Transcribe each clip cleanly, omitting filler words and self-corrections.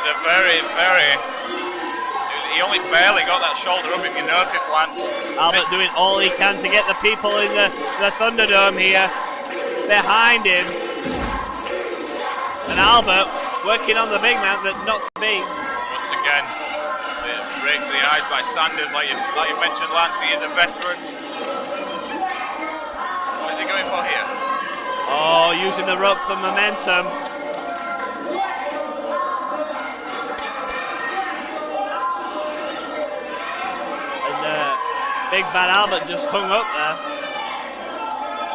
was a he only barely got that shoulder up, if you notice, Lance. Albert doing all he can to get the people in the Thunderdome here behind him. And Albert working on the big man, but not the big. Once again, it breaks the eyes by Sanders, like you mentioned, Lance. He is a veteran. What is he going for here? Oh, using the rope for momentum. Big bad Albert just hung up there.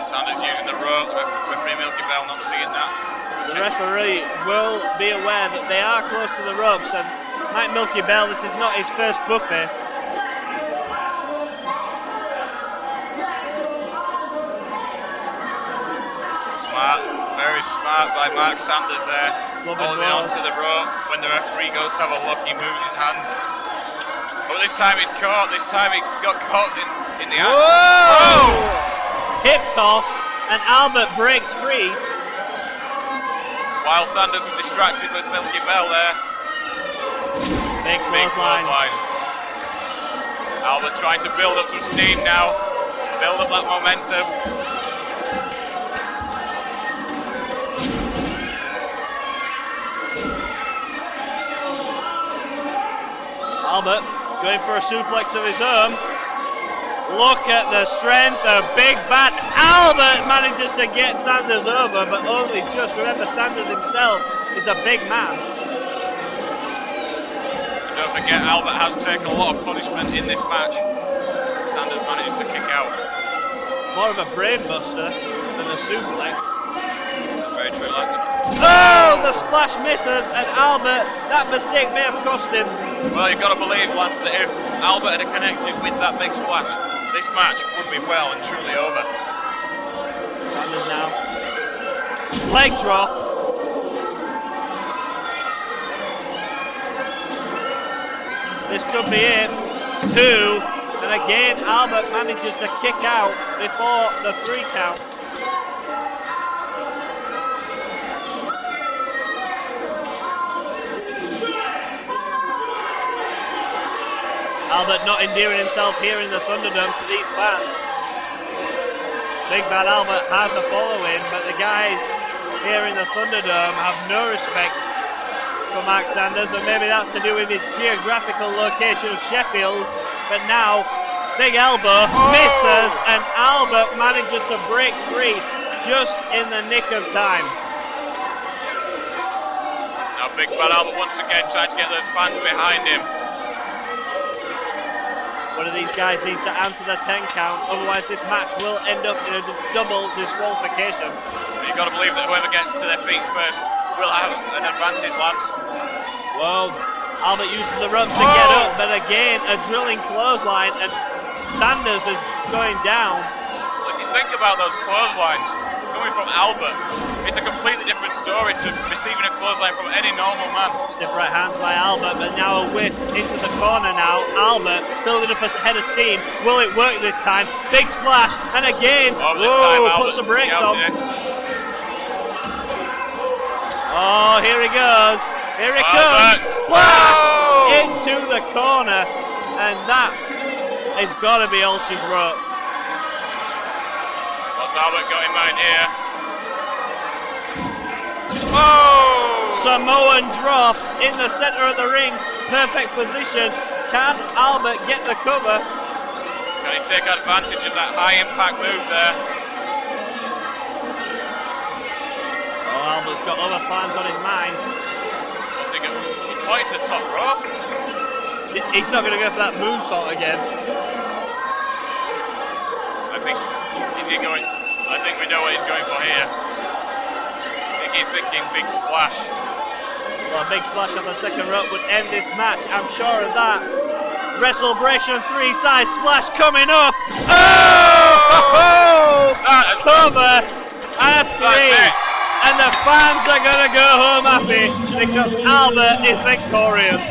Sanders using the rope, referee Milky Bell not seeing that. The referee will be aware that they are close to the ropes, and like Milky Bell, this is not his first buffet. Smart, very smart by Mark Sanders there. Holding on to the rope. When the referee goes to have a look, he moves his hands. But this time he's caught, this time he got caught in the act. Whoa! Hip toss, and Albert breaks free. While Sanders was distracted with Milky Bell there. Big clothesline. Albert trying to build up some steam now. Build up that momentum. Albert going for a suplex of his own. Look at the strength of Big Bad Albert manages to get Sanders over, but only just. Remember, Sanders himself is a big man. And don't forget, Albert has taken a lot of punishment in this match. Sanders managed to kick out. More of a brain buster than a suplex. That's very true, lads. Oh, the splash misses, and Albert, that mistake may have cost him. Well, you've got to believe, Lance, that if Albert had connected with that big splash, this match would be well and truly over. Sanders now. Leg drop. This could be it. 2. And again, Albert manages to kick out before the 3 count. Albert not endearing himself here in the Thunderdome to these fans. Big Bad Albert has a following, but the guys here in the Thunderdome have no respect for Mark Sanders, and maybe that's to do with his geographical location of Sheffield. But now, Big Elbow misses, and Albert manages to break free just in the nick of time. Now Big Bad Albert once again trying to get those fans behind him. One of these guys needs to answer the 10 count, otherwise this match will end up in a double disqualification. You've got to believe that whoever gets to their feet first will have an advantage, Lance. Well, Albert uses the rope to get up, but again, a drilling clothesline, and Sanders is going down. Well, if you think about those clotheslines coming from Albert, it's a completely different story to receiving a clothesline from any normal man. Stiff right hands by Albert, but now a whip into the corner now. Albert building up a head of steam. Will it work this time? Big splash, and again, puts the brakes on. Oh, here he goes. Here it comes. Splash into the corner, and that has got to be all she's wrote. What's Albert got in mind here? Oh! Samoan drop in the center of the ring. Perfect position. Can Albert get the cover? Can he take advantage of that high impact move there? Oh, Albert's got other plans on his mind. He's pointing to the top rope. He's not going to go for that moonsault again. I think we know what he's going for here. He's thinking big splash. Well, a big splash on the second rope would end this match, I'm sure of that. Wrestlebration 3-side splash coming up. Oh! Cover at 3. And the fans are going to go home happy because Albert is victorious.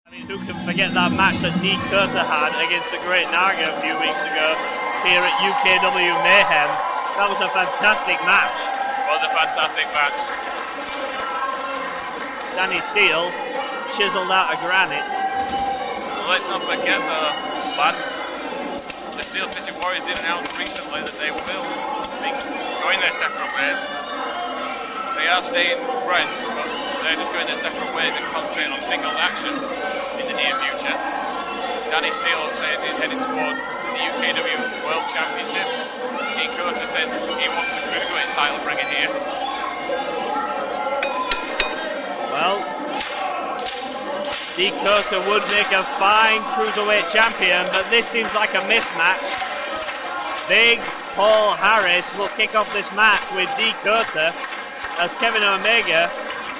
I mean, who can forget that match that Nick Curta had against the Great Naga a few weeks ago? here at UKW Mayhem. That was a fantastic match. It was a fantastic match. Danny Steele chiseled out of granite. Well, let's not forget though, lads, the Steel City Warriors did announce recently that they will be going their separate ways. They are staying friends, but they're just going their separate ways and concentrating on singles action in the near future. Danny Steele says he's heading towards the UKW World Championship. Dean Carter says he wants the cruiserweight title bringing here. Well, Dean Carter would make a fine cruiserweight champion, but this seems like a mismatch. Big Paul Harris will kick off this match with Dean Carter as Kevin Omega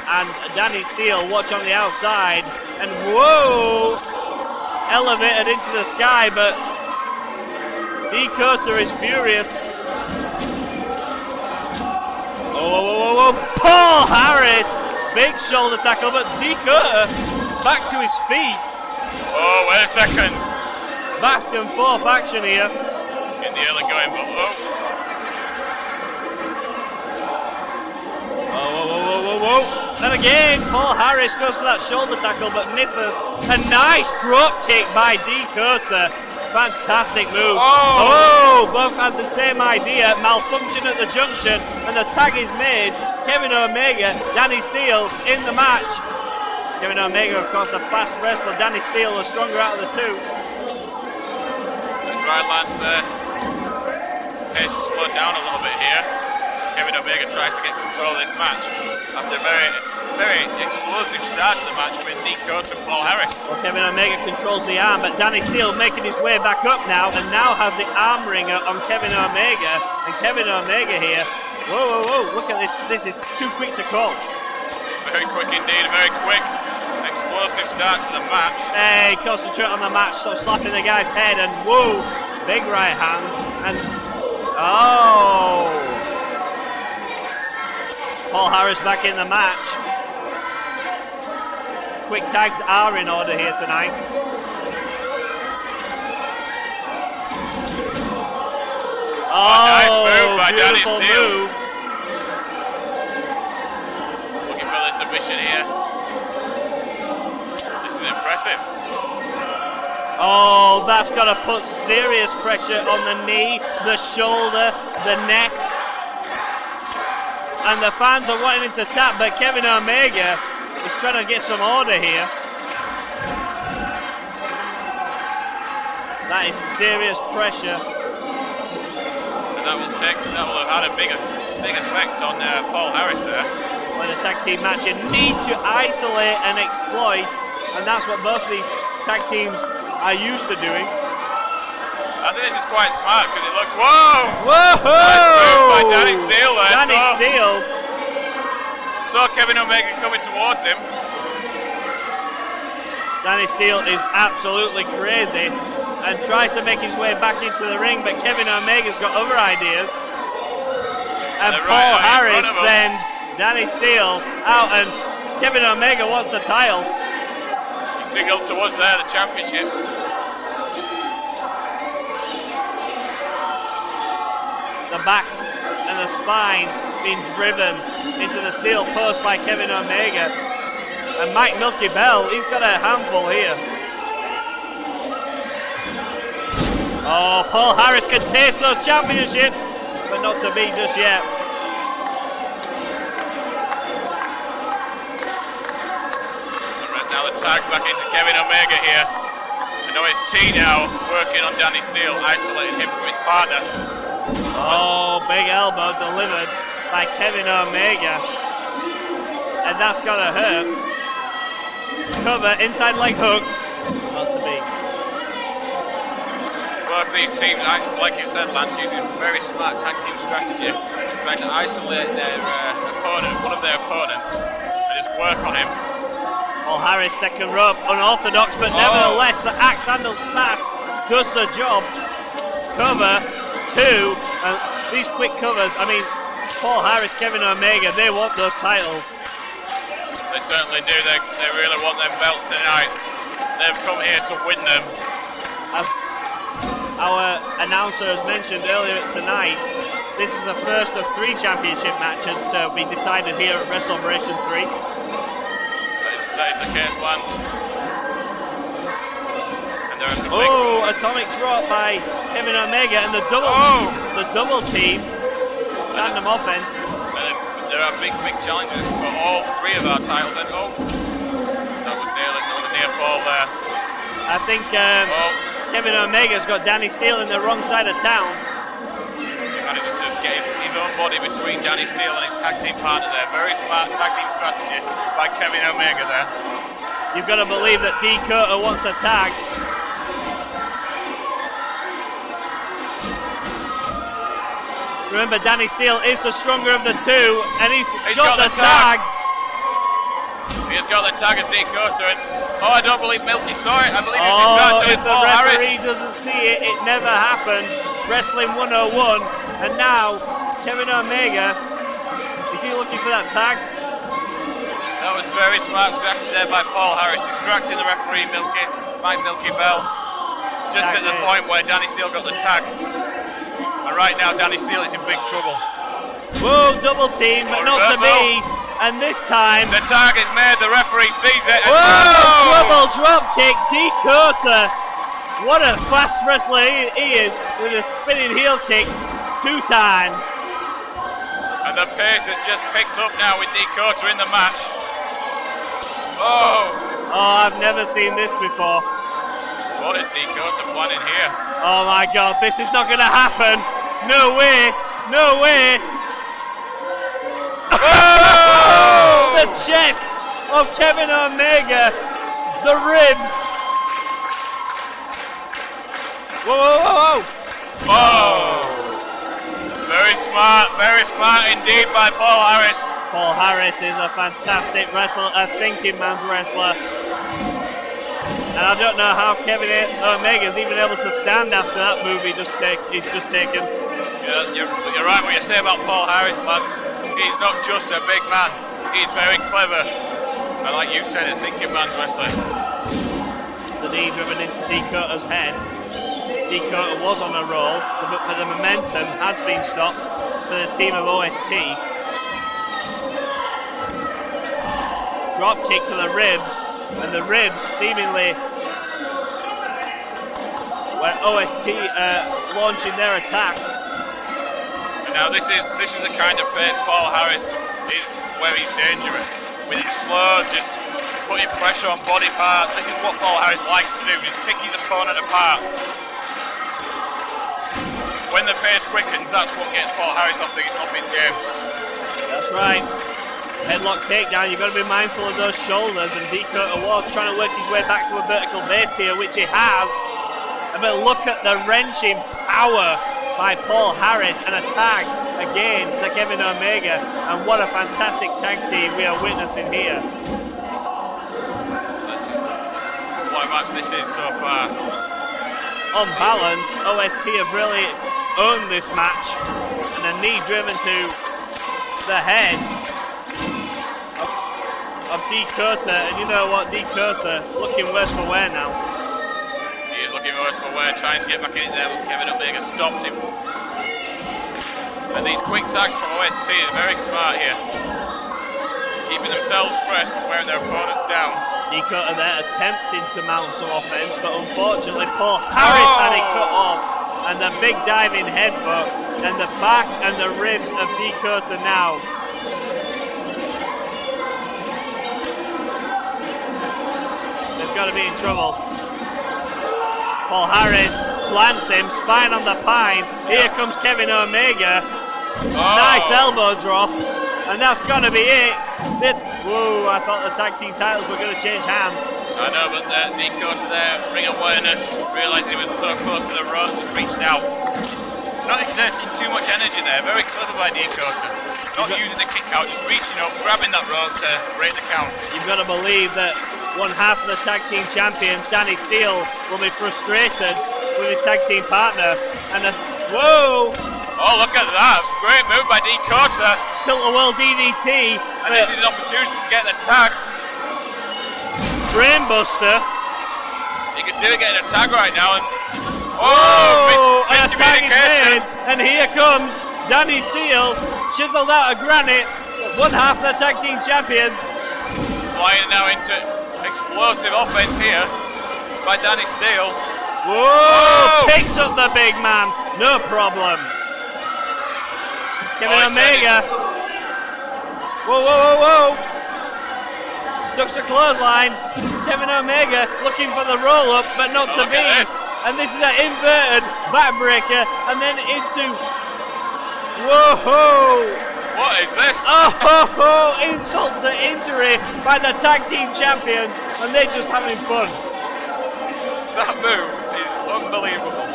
and Danny Steele watch on the outside, and whoa! Elevated into the sky, but Dean Carter is furious. Oh, Paul Harris! Big shoulder tackle, but Dean Carter back to his feet. Oh, wait a second. Back and forth action here. In the early going, but Whoa. And again, Paul Harris goes for that shoulder tackle but misses. A nice drop kick by Dean Carter. Fantastic move. Oh, both had the same idea. Malfunction at the junction, and the tag is made. Kevin Omega, Danny Steele in the match. Kevin Omega, of course, the fast wrestler. Danny Steele, the stronger out of the two. That's right, Lance there. Pace has slowed down a little bit here. Kevin Omega tries to get control of this match after a very explosive start to the match with Dean Carter and Paul Harris. Well, Kevin Omega controls the arm, but Danny Steele making his way back up now, and now has the arm ringer on Kevin Omega. And Kevin Omega here, whoa, look at this. This is too quick to call. Very quick indeed, very quick. Explosive start to the match. Hey, concentrate on the match, stop slapping the guy's head, and whoa, big right hand, and oh! Paul Harris back in the match. Quick tags are in order here tonight. Oh, nice move by Danny Steele. Move. Looking for the submission here. This is impressive. Oh, that's got to put serious pressure on the knee, the shoulder, the neck. And the fans are wanting him to tap, but Kevin Omega is trying to get some order here. That is serious pressure. And that will have had a big effect on Paul Harris there. When a tag team match, you need to isolate and exploit, and that's what both these tag teams are used to doing. I think this is quite smart because it looks, whoa! Nice move by Danny Steele there. Danny Steele. Saw Kevin Omega coming towards him. Danny Steele is absolutely crazy and tries to make his way back into the ring, but Kevin Omega's got other ideas. And Paul Harris sends Danny Steele out, and Kevin Omega wants the title. He signaled to us there, the championship. The back and the spine being driven into the steel post by Kevin Omega. And Mike Milky Bell, he's got a handful here. Oh, Paul Harris can taste those championships, but not to be just yet. Now the tag back into Kevin Omega here. I know it's T now working on Danny Steele, isolating him from his partner. Oh, big elbow delivered by Kevin Omega. And that's gotta hurt. Cover, inside leg hook. Not to be. Both these teams, like you said, Lance, using very smart tag team strategy, trying to isolate their opponent, one of their opponents, and just work on him. Paul Harris, second rope, unorthodox, but nevertheless, the axe handle smash does the job. Cover, two, and these quick covers, I mean, Paul Harris, Kevin Omega, they want those titles. They certainly do, they really want them belts tonight. They've come here to win them. our announcer has mentioned earlier tonight, this is the first of 3 championship matches to be decided here at WrestleMania 3. That is the case, Lance. And there are some atomic drop by Kevin Omega and the double team, tandem offense. And there are big challenges for all 3 of our titles. And that was a near fall there. I think Kevin Omega's got Danny Steele in the wrong side of town. He manages to get his own body between Danny Steele and his tag team partner there. Very smart tag team strategy by Kevin Omega there. You've got to believe that D. Curter wants a tag. Remember, Danny Steele is the stronger of the 2, and he's got the tag. He has got the tag of D. Curter. I don't believe Milky saw it. I believe if the referee doesn't see it, it never happened. Wrestling 101, and now Kevin Omega, is he looking for that tag? That was very smart strategy there by Paul Harris, distracting the referee Mike Milky Bell, just at the point where Danny Steele got the tag. And right now Danny Steele is in big trouble. Whoa, double team, but not to be. And this time, the tag is made, the referee sees it. Whoa, double drop kick, D. Curter. What a fast wrestler he is, with a spinning heel kick 2 times. And the pace has just picked up now with D. Curter in the match. Oh, I've never seen this before. What is D. Curter planning here? Oh my God, this is not going to happen. No way, no way. Oh! The chest of Kevin Omega, the ribs. Whoa. Oh, very smart indeed by Paul Harris. Paul Harris is a fantastic wrestler, a thinking man's wrestler. And I don't know how Kevin Omega is even able to stand after that move he's just taken. Yeah, you're right what you say about Paul Harris, lads. He's not just a big man, he's very clever. And like you said, a thinking man's wrestler. The knee driven into D. Curter's head. D. Curter was on a roll, but the momentum has been stopped for the team of OST. Drop kick to the ribs, and the ribs seemingly where OST launching their attack. And now this is the kind of pace Paul Harris is where he's dangerous. With it slow, just putting pressure on body parts. This is what Paul Harris likes to do, just pick his opponent apart. When the pace quickens, that's what gets Paul Harris off his game. That's right. Headlock takedown, you've got to be mindful of those shoulders, and D. Curter was trying to work his way back to a vertical base here, which he has. But look at the wrenching power by Paul Harris, and a tag again to Kevin Omega, and what a fantastic tag team we are witnessing here. What a match this is so far. On balance, OST have really owned this match, and a knee driven to the head of D. Curter, and you know what, D. Curter looking worse for wear now. He is looking worse for wear, trying to get back in there, but Kevin Omega stopped him. And these quick tags from OST are very smart here, keeping themselves fresh but wearing their opponents down. D. Curter there attempting to mount some offense, but unfortunately Paul Harris had it cut off, and the big diving headbutt, and the back and the ribs of D. Curter now. They've got to be in trouble. Paul Harris plants him, spine on the pine. Here comes Kevin Omega. Nice elbow drop, and that's got to be it. Whoa, I thought the tag team titles were going to change hands. I know, but D. Curter there, ring awareness, realising he was so close to the ropes, just reached out. Not exerting too much energy there, very clever by D. Curter. Not using the kick out, just reaching up, grabbing that rope to break the count. You've got to believe that one half of the tag team champions, Danny Steele, will be frustrated with his tag team partner. And whoa! Oh, look at that! Great move by D. Curter. Tilt-a-whirl DDT. And this is an opportunity to get the tag. Brainbuster. You can do it getting a tag right now, and Oh, an attack is made, and here comes Danny Steele, chiseled out of granite, one half of the tag team champions. Flying now into explosive offense here by Danny Steele. Whoa! Picks up the big man, no problem. Kevin Omega. Whoa. Ducks the clothesline. Kevin Omega looking for the roll up, but not to be. And this is an inverted backbreaker, and then into. Whoa! What is this? Oh, insult to injury by the tag team champions, and they're just having fun. That move is unbelievable.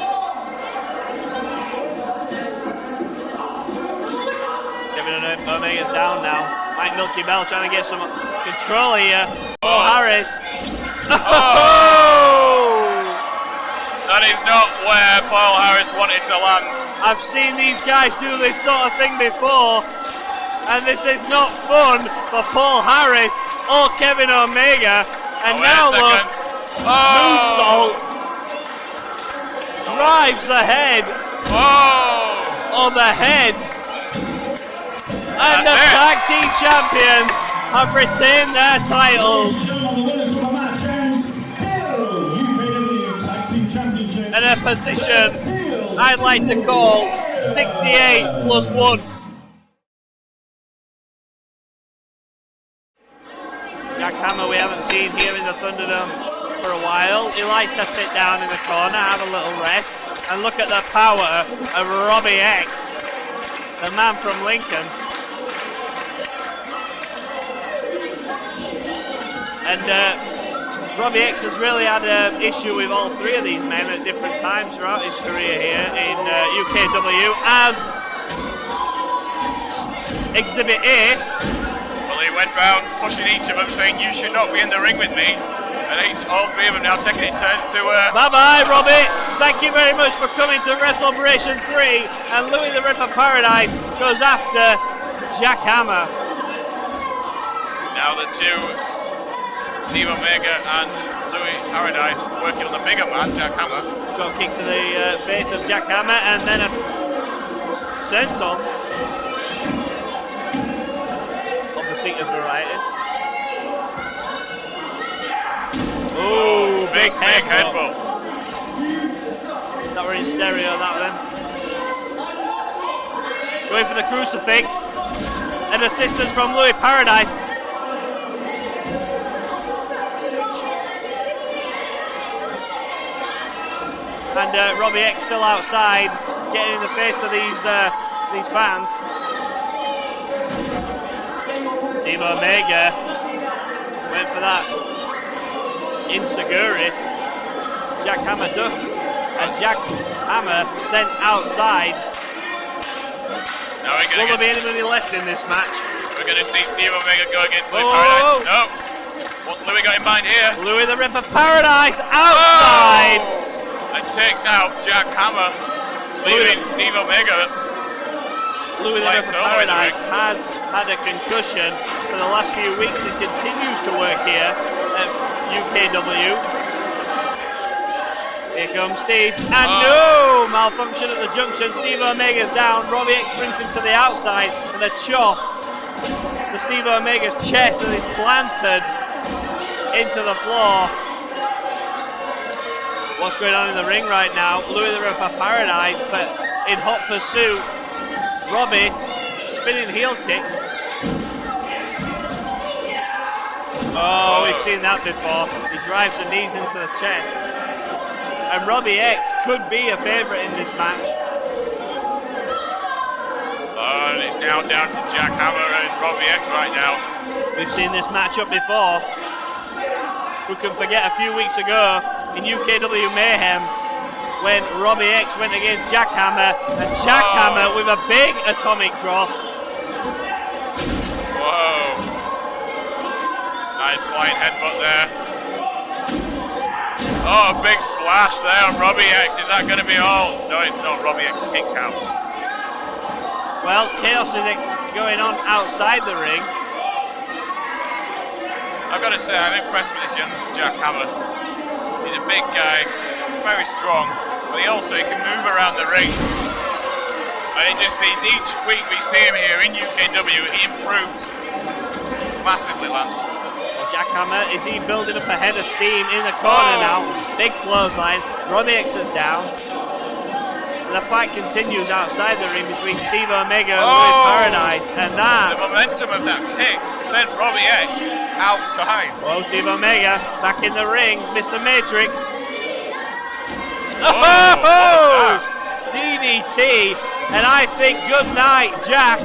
Kevin Omega's down now. Mike Milky Bell trying to get some control here. Paul Harris. Oh! That is not where Paul Harris wanted to land. I've seen these guys do this sort of thing before, and this is not fun for Paul Harris or Kevin Omega. And now look, moonsault drives the head on the heads. And the tag team champions have retained their titles. And a position I'd like to call 68+1. Jack Hammer we haven't seen here in the Thunderdome for a while. He likes to sit down in the corner, have a little rest, and look at the power of Robbie X, the man from Lincoln. And Robbie X has really had an issue with all three of these men at different times throughout his career here in UKW as Exhibit A. Well, he went round pushing each of them, saying, "You should not be in the ring with me." And all three of them now taking it turns to... Bye-bye, Robbie. Thank you very much for coming to WrestleBration 3. And Louis the Ripper Paradise goes after Jack Hammer. Now the two... Steve Omega and Louis Paradise working on the bigger man, Jack Hammer. Got a kick to the face of Jack Hammer and then a senton of the seat of variety. Oh, big headbutt. That were in stereo, that then. Going for the crucifix. And assistance from Louis Paradise. And Robbie X still outside, getting in the face of these fans. Steve Omega went for that insecurity. Jack Hammer ducked, and Jack Hammer sent outside. Will there be anybody left in this match? We're going to see Steve Omega go against Louis Paradise. No. What's Louis got in mind here? Louis the Ripper Paradise outside. And takes out Jack Hammer, leaving Steve Omega. Louis the Ripper Paradise has had a concussion for the last few weeks. He continues to work here at UKW. Here comes Steve, and no! Malfunction at the junction. Steve Omega's down. Robbie X brings him to the outside, and a chop to Steve Omega's chest as he's planted into the floor. What's going on in the ring right now? Louis the Ripper Paradise, but in hot pursuit. Robbie, spinning heel kick. Oh, we've seen that before. He drives the knees into the chest. And Robbie X could be a favourite in this match. And it's now down to Jack Hammer and Robbie X right now. We've seen this matchup before. Who can forget a few weeks ago in UKW Mayhem when Robbie X went against Jack Hammer, and Jack Hammer with a big atomic drop. Whoa. Nice flying headbutt there. Oh, a big splash there on Robbie X. Is that going to be all? No, it's not. Robbie X kicks out. Well, chaos is going on outside the ring. I've got to say, I'm impressed with this young Jack Hammer. He's a big guy, very strong, but heel so he can move around the ring. And it just seems each week we see him here in UKW, he improves massively, Lance. Jackhammer, is he building up a head of steam in the corner now? Big clothesline. Robbie X is down. The fight continues outside the ring between Steve Omega and Louis Paradise, and that... The momentum of that kick sent Robbie X outside. Well, Steve Omega back in the ring, Mr. Matrix. DDT, and I think good night, Jack.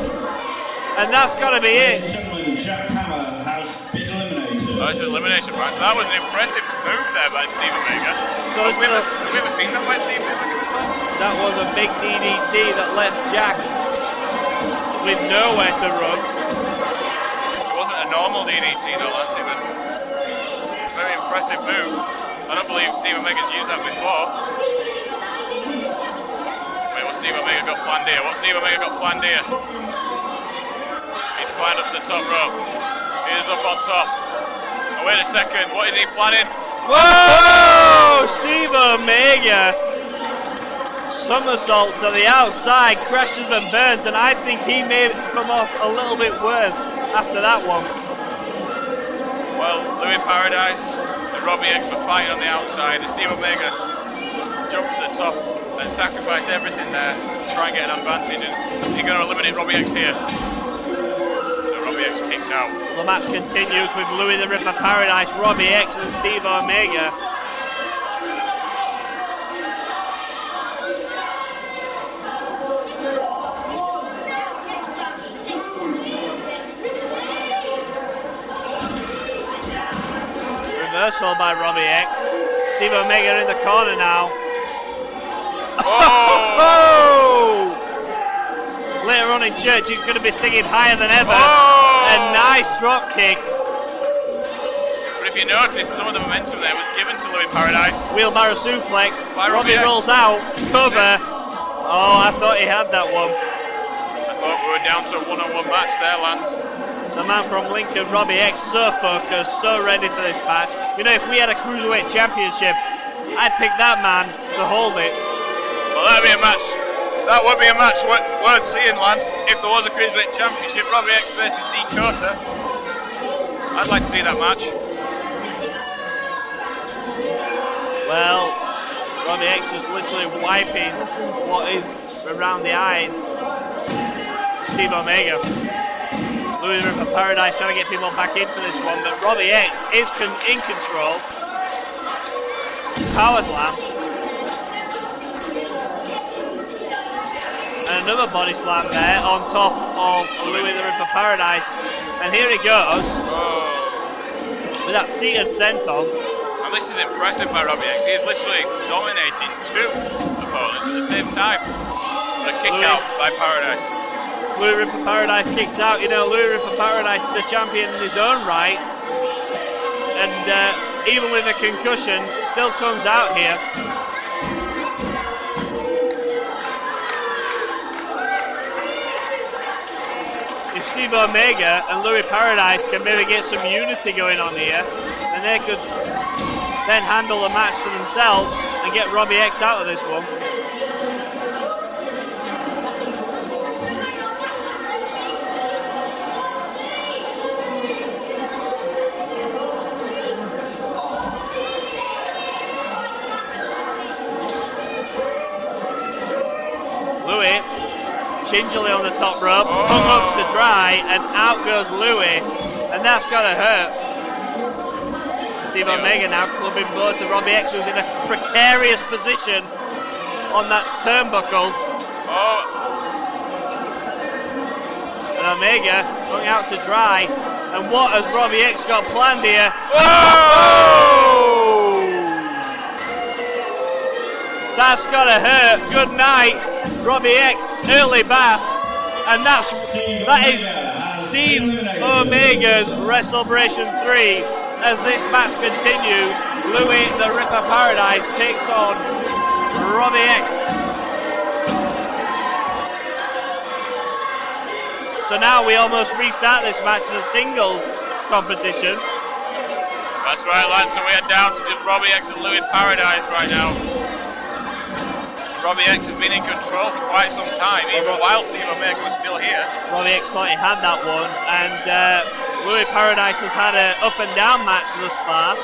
And that's got to be it. Jack Hammer has been eliminated. Oh, it's an elimination match. That was an impressive move there by Steve Omega. So have we ever seen that by Steve Omega before? That was a big DDT that left Jack with nowhere to run. It wasn't a normal DDT though, Lance. It was a very impressive move. I don't believe Steve Omega's used that before. Wait, what's Steve Omega got planned here? What's Steve Omega got planned here? He's climbed up to the top rope. He is up on top. Oh, wait a second, what is he planning? Whoa! Steve Omega somersault to the outside, crashes and burns, and I think he may come off a little bit worse after that one. Well, Louis Paradise and Robbie X were fighting on the outside, and Steve Omega jumped to the top and sacrificed everything there to try and get an advantage, and he's going to eliminate Robbie X here. So Robbie X kicks out. The match continues with Louis the Ripper Paradise, Robbie X and Steve Omega. Reversal by Robbie X. Steve Omega in the corner now. Oh! Later on in church, he's going to be singing higher than ever. A nice drop kick. But if you notice, some of the momentum there was given to Louis Paradise. Wheelbarrow suplex. By Robbie rolls out. Cover. Oh, I thought he had that one. I thought we were down to a one-on-one match there, Lance. The man from Lincoln, Robbie X, so focused, so ready for this match. You know, if we had a Cruiserweight Championship, I'd pick that man to hold it. Well, that'd be a match. That would be a match worth seeing, Lance. If there was a Cruiserweight Championship, Robbie X versus Dakota. I'd like to see that match. Well, Robbie X is literally wiping what is around the eyes. Steve Omega. Louis Ripper Paradise trying to get people back into this one, but Robbie X is in control. Power slam. And another body slam there on top of Louis the Ripper Paradise. And here he goes. With that seated senton. And this is impressive by Robbie X. He is literally dominating two opponents at the same time. But a kick out by Paradise. Louis Ripper Paradise kicks out. You know, Louis Ripper Paradise is the champion in his own right. And even with a concussion, still comes out here. If Steve Omega and Louis Paradise can maybe get some unity going on here, and they could then handle the match for themselves and get Robbie X out of this one. Louis, gingerly on the top rope, hung up to dry, and out goes Louis, and that's gotta hurt. Steve Omega now clubbing both to Robbie X, who's in a precarious position on that turnbuckle. And Omega hung out to dry, and what has Robbie X got planned here? That's gotta hurt. Good night, Robbie X, early bath, and that is Steve Omega's WrestleBration 3. As this match continues, Louis the Ripper Paradise takes on Robbie X. So now we almost restart this match as a singles competition. That's right, Lance, and we are down to just Robbie X and Louis Paradise right now. Robbie X has been in control for quite some time, even while Steve Omega was still here. Robbie X thought he had that one, and Louis Paradise has had an up and down match thus far.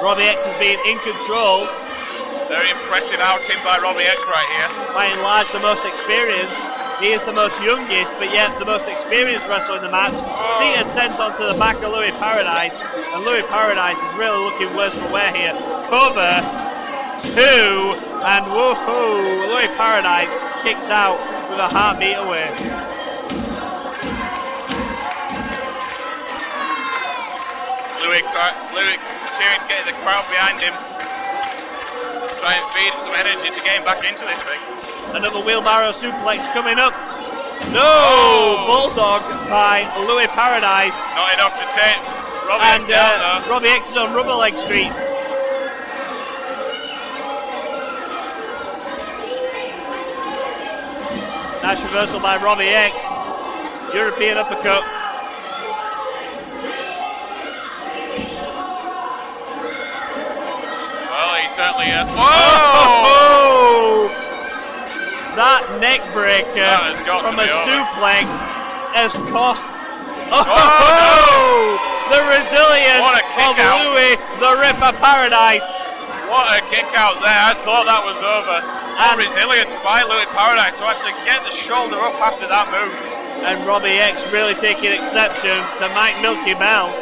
Robbie X has been in control. Very impressive outing by Robbie X right here. By and large, the most experienced. He is the most youngest, but yet the most experienced wrestler in the match. Seated sent onto the back of Louis Paradise, and Louis Paradise is really looking worse for wear here. Cover 2, and woohoo! Louis Paradise kicks out with a heartbeat away. Louis cheering, getting the crowd behind him. Try and feed him some energy to get him back into this thing. Another wheelbarrow suplex coming up. No! Bulldog by Louis Paradise. Not enough to take Robbie X down though. Robbie X is on rubber leg street. Nice reversal by Robbie X. European uppercut. Well, he certainly is. Oh! That neck breaker from a suplex has cost. Oh! No. The resilience of Louis the Ripper Paradise. What a kick out there. I thought that was over. And resilience by Louis Paradise to actually get the shoulder up after that move. And Robbie X really taking exception to Mike Milky Bell.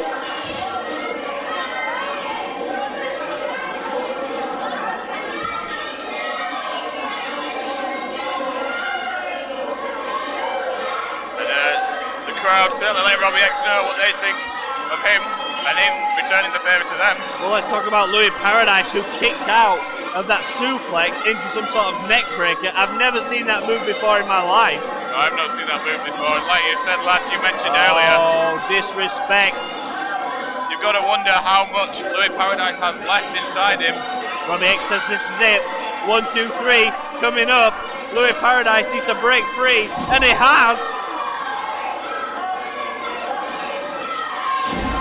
Crowd certainly let Robbie X know what they think of him and him returning the favour to them. Well, let's talk about Louis Paradise, who kicked out of that suplex into some sort of neck breaker. I've never seen that move before in my life. No, I've not seen that move before. Like you said, lads, you mentioned earlier. Oh, disrespect. You've got to wonder how much Louis Paradise has left inside him. Robbie X says this is it. 1, 2, 3 coming up. Louis Paradise needs to break free, and he has.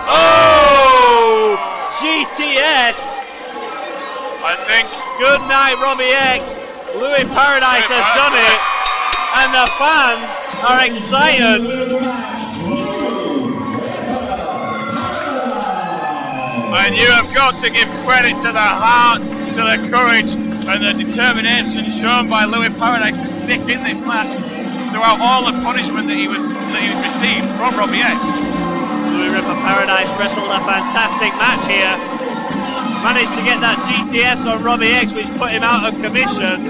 Oh! GTS! I think. Good night, Robbie X. Louis Paradise has done it, and the fans are excited. And you have got to give credit to the heart, to the courage, and the determination shown by Louis Paradise to stick in this match throughout all the punishment that he received from Robbie X. Louis Ripper Paradise wrestled a fantastic match here. Managed to get that GTS on Robbie X, which put him out of commission.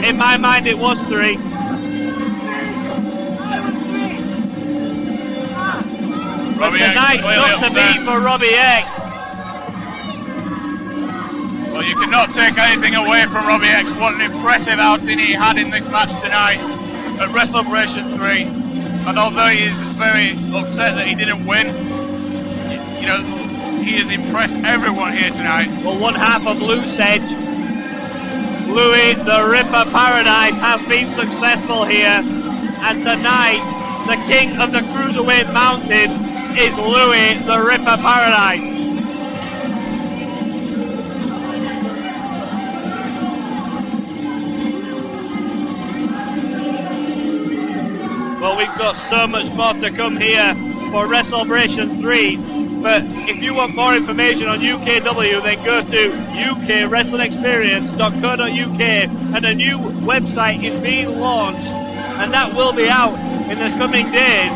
In my mind, it was 3. But tonight, not to be for Robbie X. Well, you cannot take anything away from Robbie X. What an impressive outing he had in this match tonight at WrestleBration 3. And although he is very upset that he didn't win, you know, he has impressed everyone here tonight. Well, one half of Loose Edge, Louis the Ripper Paradise, has been successful here. And tonight, the king of the Cruiserweight Mountain is Louis the Ripper Paradise. Well, we've got so much more to come here for WrestleBration 3. But if you want more information on UKW, then go to ukwrestlingexperience.co.uk, and a new website is being launched, and that will be out in the coming days.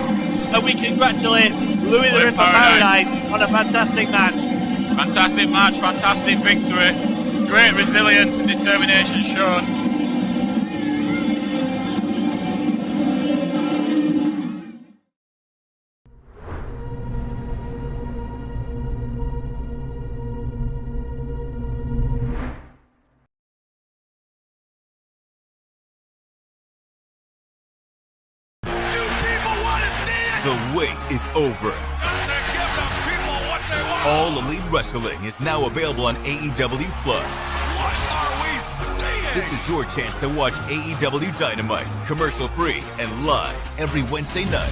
And we congratulate Louis the Ripper Paradise on a fantastic match. Fantastic match, fantastic victory. Great resilience and determination shown. The wait is over. All Elite Wrestling is now available on AEW+. This is your chance to watch AEW Dynamite, commercial-free and live every Wednesday night.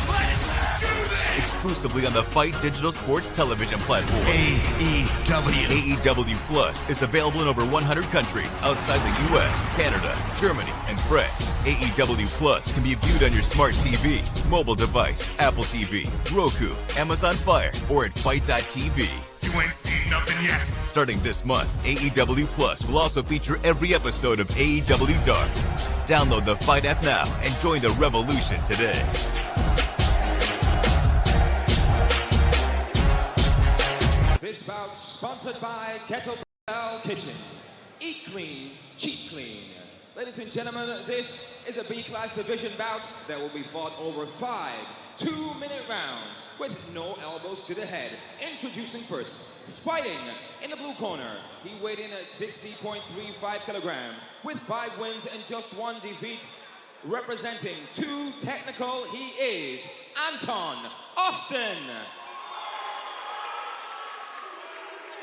exclusively on the Fight Digital Sports television platform. AEW. AEW Plus is available in over 100 countries outside the U.S., Canada, Germany, and France. AEW Plus can be viewed on your smart TV, mobile device, Apple TV, Roku, Amazon Fire, or at Fight.tv. You ain't seen nothing yet. Starting this month, AEW Plus will also feature every episode of AEW Dark. Download the Fight app now and join the revolution today. This bout sponsored by Kettlebell Kitchen. Eat clean, cheat clean. Ladies and gentlemen, this is a B-class division bout that will be fought over 5 2-minute rounds with no elbows to the head. Introducing first, fighting in the blue corner. He weighed in at 60.35 kilograms with 5 wins and just 1 defeat. Representing 2 technical, he is Anton Austin.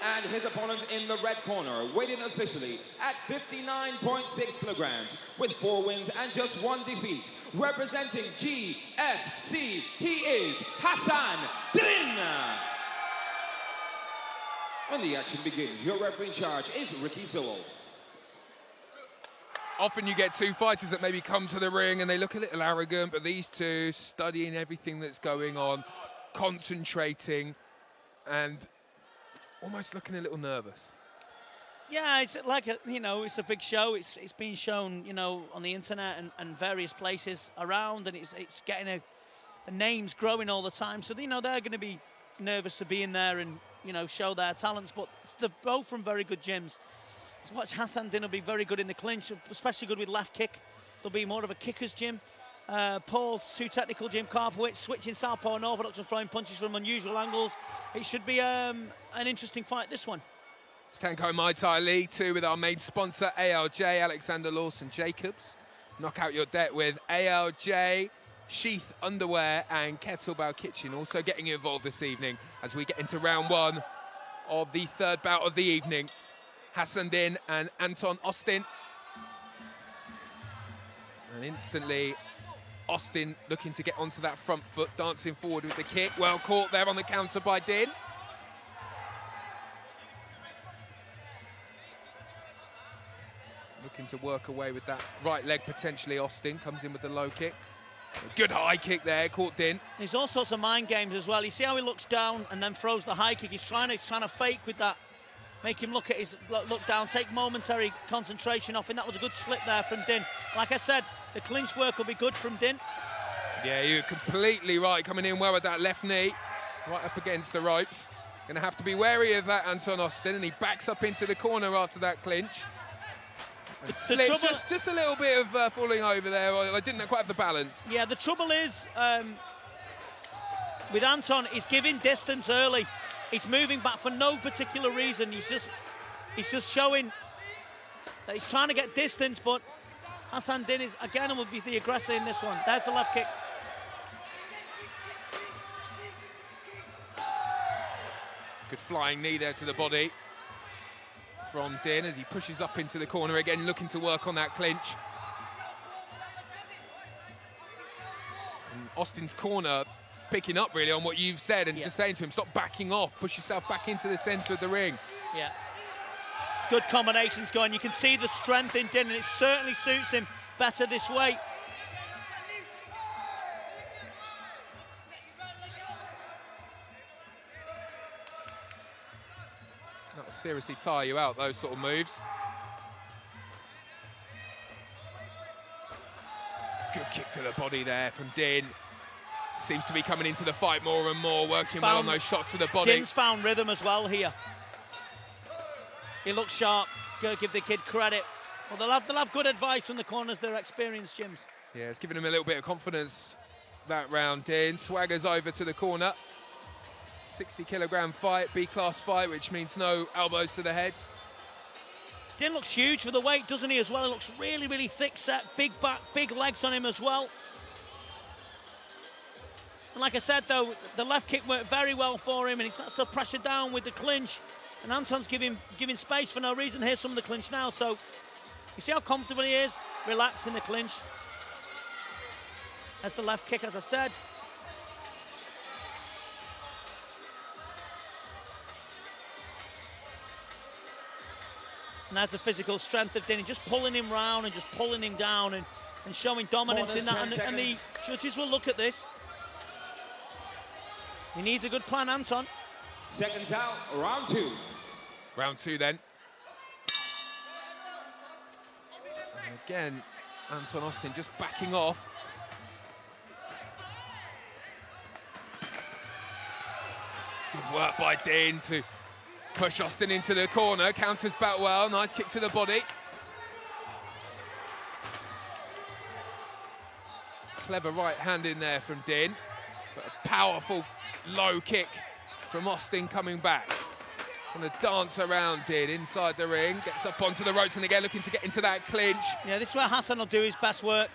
And his opponent in the red corner, weighed in officially at 59.6 kilograms with 4 wins and just 1 defeat. Representing GFC, he is Hassan Din. When the action begins, your referee in charge is Ricky Sewell. Often you get 2 fighters that maybe come to the ring and they look a little arrogant, but these 2 studying everything that's going on, concentrating, and almost looking a little nervous. Yeah, it's like it's a big show. It's been shown, on the internet and various places around, and it's getting the names growing all the time. So they're going to be nervous to be in there and show their talents. But they're both from very good gyms. To watch Hassan Din will be very good in the clinch, especially good with left kick. There'll be more of a kicker's gym. Paul, 2 technical gym. Karpowicz switching southpaw and orthodox and throwing punches from unusual angles. It should be an interesting fight, this one. Stanko Muay Thai League 2 with our main sponsor, ALJ, Alexander Lawson Jacobs. Knock out your debt with ALJ, Sheath Underwear and Kettlebell Kitchen. Also getting involved this evening as we get into round 1 of the 3rd bout of the evening. Hassan Din and Anton Austin. And instantly, Austin looking to get onto that front foot, dancing forward with the kick. Well caught there on the counter by Din. Looking to work away with that right leg potentially. Austin comes in with the low kick. A good high kick there, caught Din. There's all sorts of mind games as well. You see how he looks down and then throws the high kick. He's trying to fake with that. Make him look down, take momentary concentration off, and that was a good slip there from Din. Like I said, the clinch work will be good from Din. Yeah, you're completely right, coming in well with that left knee, right up against the ropes. Going to have to be wary of that, Anton Austin, and he backs up into the corner after that clinch. And slips just a little bit of falling over there. I didn't quite have the balance. Yeah, the trouble is, with Anton, he's giving distance early. He's moving back for no particular reason. He's just showing that he's trying to get distance, but Hassan Din will be the aggressor in this one. There's the left kick. Good flying knee there to the body from Din as he pushes up into the corner again, looking to work on that clinch. And Austin's corner picking up really on what you've said and just saying to him, stop backing off, push yourself back into the centre of the ring. Yeah. Good combinations going. You can see the strength in Din, and it certainly suits him better this way. That'll seriously tire you out, those sort of moves. Good kick to the body there from Din. Seems to be coming into the fight more and more, working well on those shots to the body. Din's found rhythm as well here. He looks sharp. Gotta give the kid credit. Well, they'll have good advice from the corners. They're experienced gyms. Yeah, it's giving him a little bit of confidence that round. Din swaggers over to the corner. 60-kilogram fight, B-class fight, which means no elbows to the head. Din looks huge for the weight, doesn't he, as well? He looks really, really thick set, big back, big legs on him as well. And like I said, though, the left kick worked very well for him, and he's not so pressured down with the clinch. And Anton's giving space for no reason. Here's some of the clinch now. So you see how comfortable he is? Relax in the clinch. That's the left kick, as I said. And that's the physical strength of Din, just pulling him round and just pulling him down and showing dominance in that. And the judges will look at this. He needs a good plan, Anton. Seconds out, round 2. Round 2 then. And again, Anton Austin just backing off. Good work by Din to push Austin into the corner. Counters back well. Nice kick to the body. Clever right hand in there from Din. But a powerful low kick from Austin coming back. Going to dance around Din inside the ring. Gets up onto the ropes and again looking to get into that clinch. Yeah, this is where Hassan will do his best work.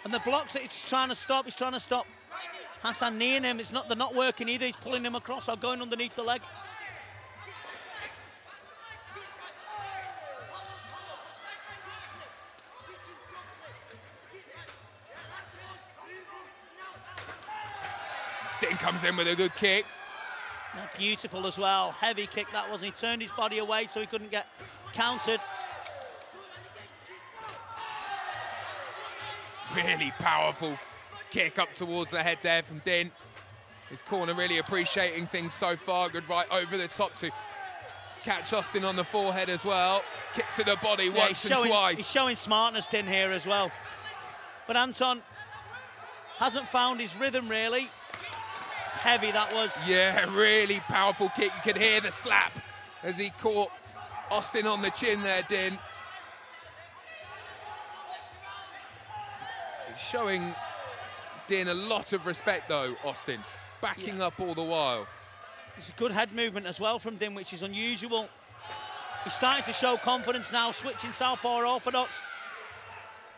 And the blocks that he's trying to stop, Hassan kneeing him. They're not working either. He's pulling him across or going underneath the leg. Din comes in with a good kick. Beautiful as well. Heavy kick that was. He turned his body away so he couldn't get countered. Really powerful kick up towards the head there from Din. His corner really appreciating things so far. Good right over the top to catch Austin on the forehead as well. Kick to the body once and twice. He's showing smartness, Din, here as well. But Anton hasn't found his rhythm really. Heavy that was. Yeah, really powerful kick. You could hear the slap as he caught Austin on the chin there, Din. It's showing Din a lot of respect though, Austin. Backing up all the while. It's a good head movement as well from Din, which is unusual. He's starting to show confidence now, switching southpaw orthodox,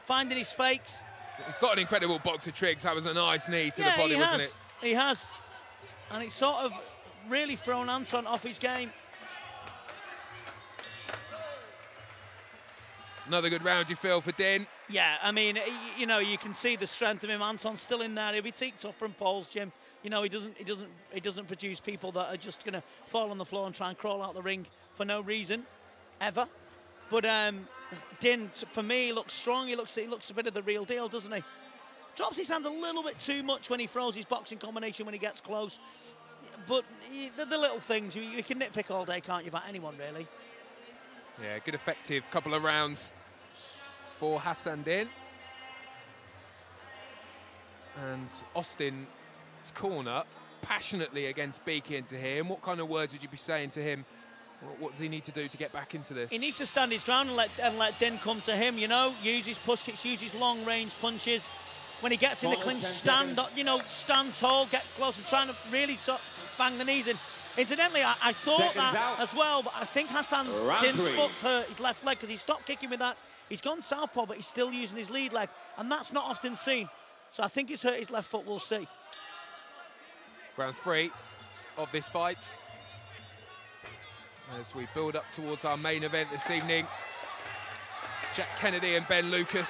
finding his fakes. He's got an incredible box of tricks. That was a nice knee to the body, wasn't it? He has. And it's sort of really thrown Anton off his game. Another good round, you feel, for Din. Yeah, I mean, you know, you can see the strength of him. Anton's still in there. He'll be tough from Paul's gym. You know, he doesn't produce people that are just going to fall on the floor and try and crawl out the ring for no reason, ever. But Din, for me, looks strong. He looks a bit of the real deal, doesn't he? Drops his hand a little bit too much when he throws his boxing combination when he gets close. But the little things, you can nitpick all day, can't you, about anyone, really? Yeah, good effective couple of rounds for Hassan Din. And Austin's corner passionately against Beaky into him. What kind of words would you be saying to him? What does he need to do to get back into this? He needs to stand his ground and let Din come to him, you know, use his push kicks, use his long range punches. When he gets in the clinch, stand tall, get close and trying to really bang the knees in. Incidentally, I thought that as well, but I think Hassan Din's foot hurt his left leg because he stopped kicking with that. He's gone southpaw, but he's still using his lead leg, and that's not often seen. So I think he's hurt his left foot, we'll see. Round 3 of this fight. As we build up towards our main event this evening. Jack Kennedy and Ben Lucas.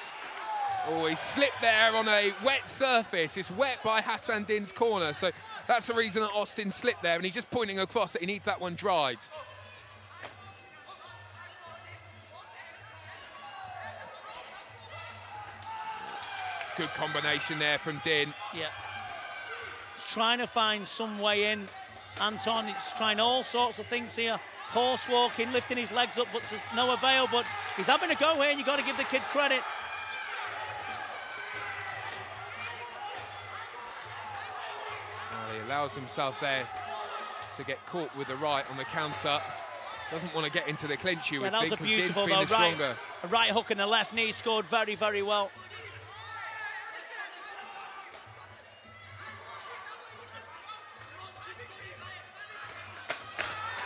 Oh, he slipped there on a wet surface. It's wet by Hassan Din's corner, so that's the reason that Austin slipped there, and he's just pointing across that he needs that one dried. Good combination there from Din. Yeah. He's trying to find some way in. Anton is trying all sorts of things here. Horse walking, lifting his legs up, but there's no avail, but he's having a go here, and you've got to give the kid credit. He allows himself there to get caught with the right on the counter. Doesn't want to get into the clinch, you would think, because Din's been the stronger. A right hook and a left knee scored very, very well.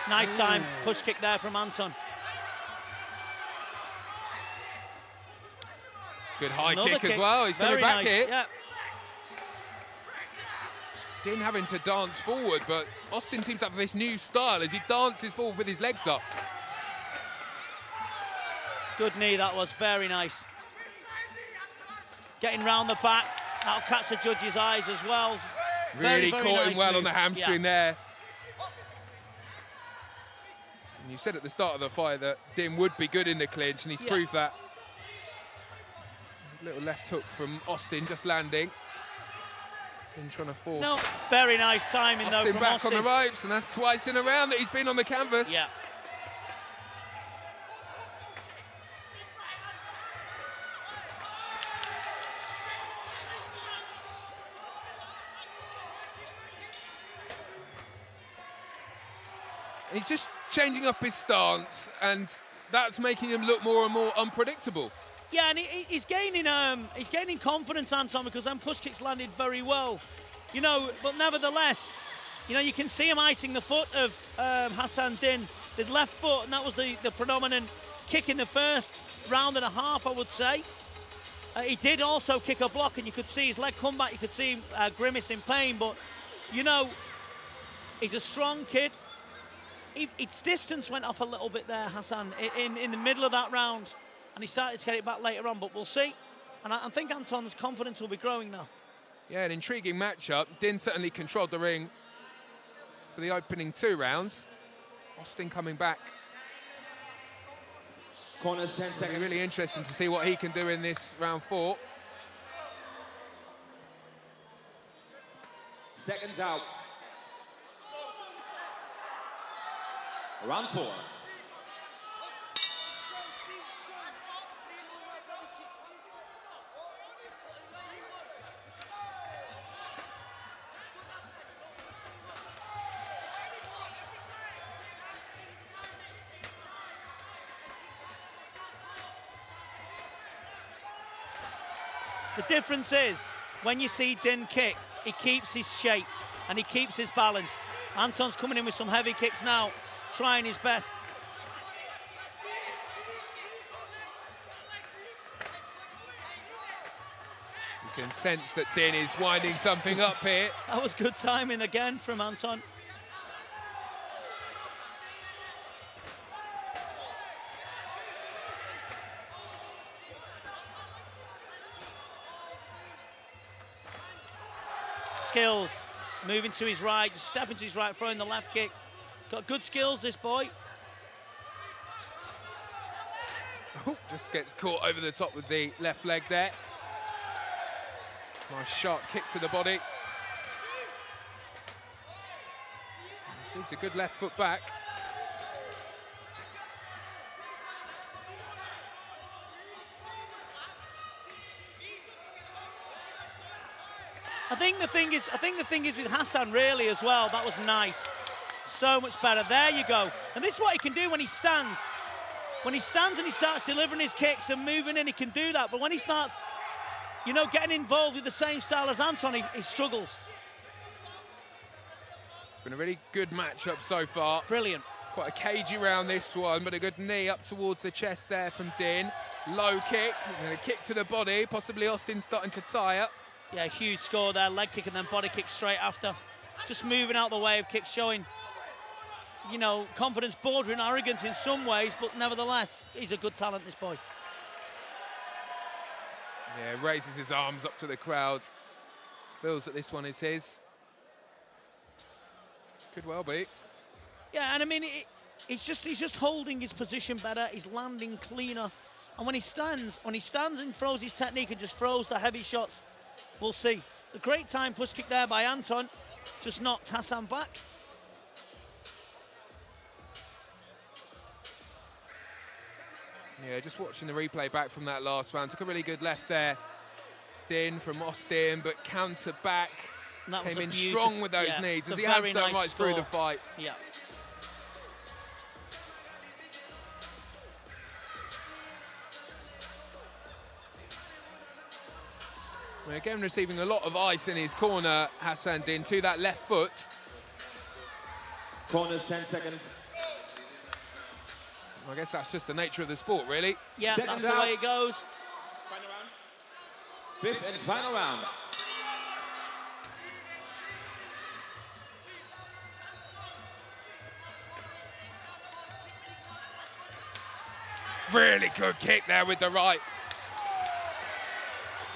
Nice time, push kick there from Anton. Good high kick as well. He's coming back here. Yeah. Din having to dance forward, but Austin seems to have this new style as he dances forward with his legs up. Good knee, that was very nice. Getting round the back, that'll catch the judge's eyes as well. Really caught him well on the hamstring there. And you said at the start of the fight that Din would be good in the clinch, and he's proved that. Little left hook from Austin, just landing. Din trying to force. No, very nice timing though from back Austin. on the ropes, and that's twice in a round that he's been on the canvas. Yeah. He's just changing up his stance, and that's making him look more and more unpredictable. Yeah, and he's gaining confidence, Anton, because them push kicks landed very well, you know. But nevertheless, you know, you can see him icing the foot of Hassan Din, his left foot, and that was the predominant kick in the first round and a half, I would say. He did also kick a block, and you could see his leg come back. You could see him grimace in pain, but you know, he's a strong kid. Its distance went off a little bit there, Hassan, in the middle of that round, and he started to get it back later on, but we'll see. And I think Anton's confidence will be growing now. Yeah, an intriguing matchup. Din certainly controlled the ring for the opening 2 rounds. Austin coming back. Corners 10 seconds. Really interesting to see what he can do in this round 4. Seconds out. Round 4. The difference is, when you see Din kick, he keeps his shape and he keeps his balance. Anton's coming in with some heavy kicks now, trying his best. You can sense that Din is winding something up here. That was good timing again from Anton. Skills, moving to his right, just stepping to his right, throwing the left kick. Got good skills, this boy. Oh, just gets caught over the top with the left leg there. Nice sharp kick to the body. Seems a good left foot back. I think the thing is with Hassan really as well. That was nice, so much better. There you go. And this is what he can do when he stands. When he stands and he starts delivering his kicks and moving in, he can do that. But when he starts, you know, getting involved with the same style as Anton, he struggles. It's been a really good matchup so far. Brilliant. Quite a cagey round this one, but a good knee up towards the chest there from Din. Low kick, and a kick to the body. Possibly Austin starting to tire. Yeah, huge score there. Leg kick and then body kick straight after. Just moving out the way of kicks, showing, you know, confidence, bordering arrogance in some ways, but nevertheless, he's a good talent, this boy. Yeah, raises his arms up to the crowd. Feels that this one is his. Could well be. Yeah, and I mean, he's just holding his position better. He's landing cleaner, and when he stands and throws his technique and just throws the heavy shots, we'll see. A great time push kick there by Anton, just knocked Hassan back. Yeah, just watching the replay back from that last round. Took a really good left there, Din from Austin, but counter back. Came in strong with those knees, as he has done right through the fight. Yeah. Again, receiving a lot of ice in his corner, Hassan Din, to that left foot. Corners 10 seconds. I guess that's just the nature of the sport, really. Yeah, that's the way it goes. Final round. Fifth and final round. Really good kick there with the right.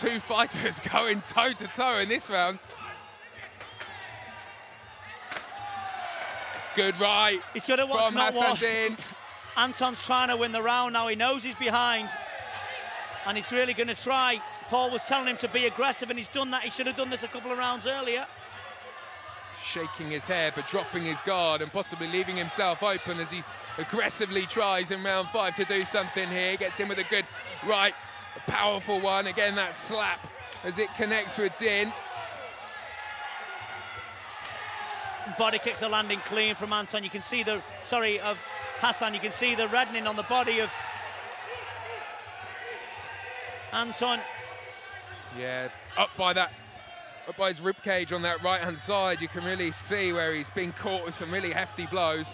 Two fighters going toe-to-toe in this round. Good right. He's got to watch from not Hassan what. Din. Anton's trying to win the round now. He knows he's behind, and he's really going to try. Paul was telling him to be aggressive, and he's done that. He should have done this a couple of rounds earlier. Shaking his head, but dropping his guard and possibly leaving himself open as he aggressively tries in round 5 to do something here. Gets in with a good right, a powerful one. Again, that slap as it connects with Din. Body kicks are landing clean from Anton. You can see the, of Hassan, you can see the reddening on the body of Anton. Yeah, up by his rib cage on that right-hand side. You can really see where he's been caught with some really hefty blows.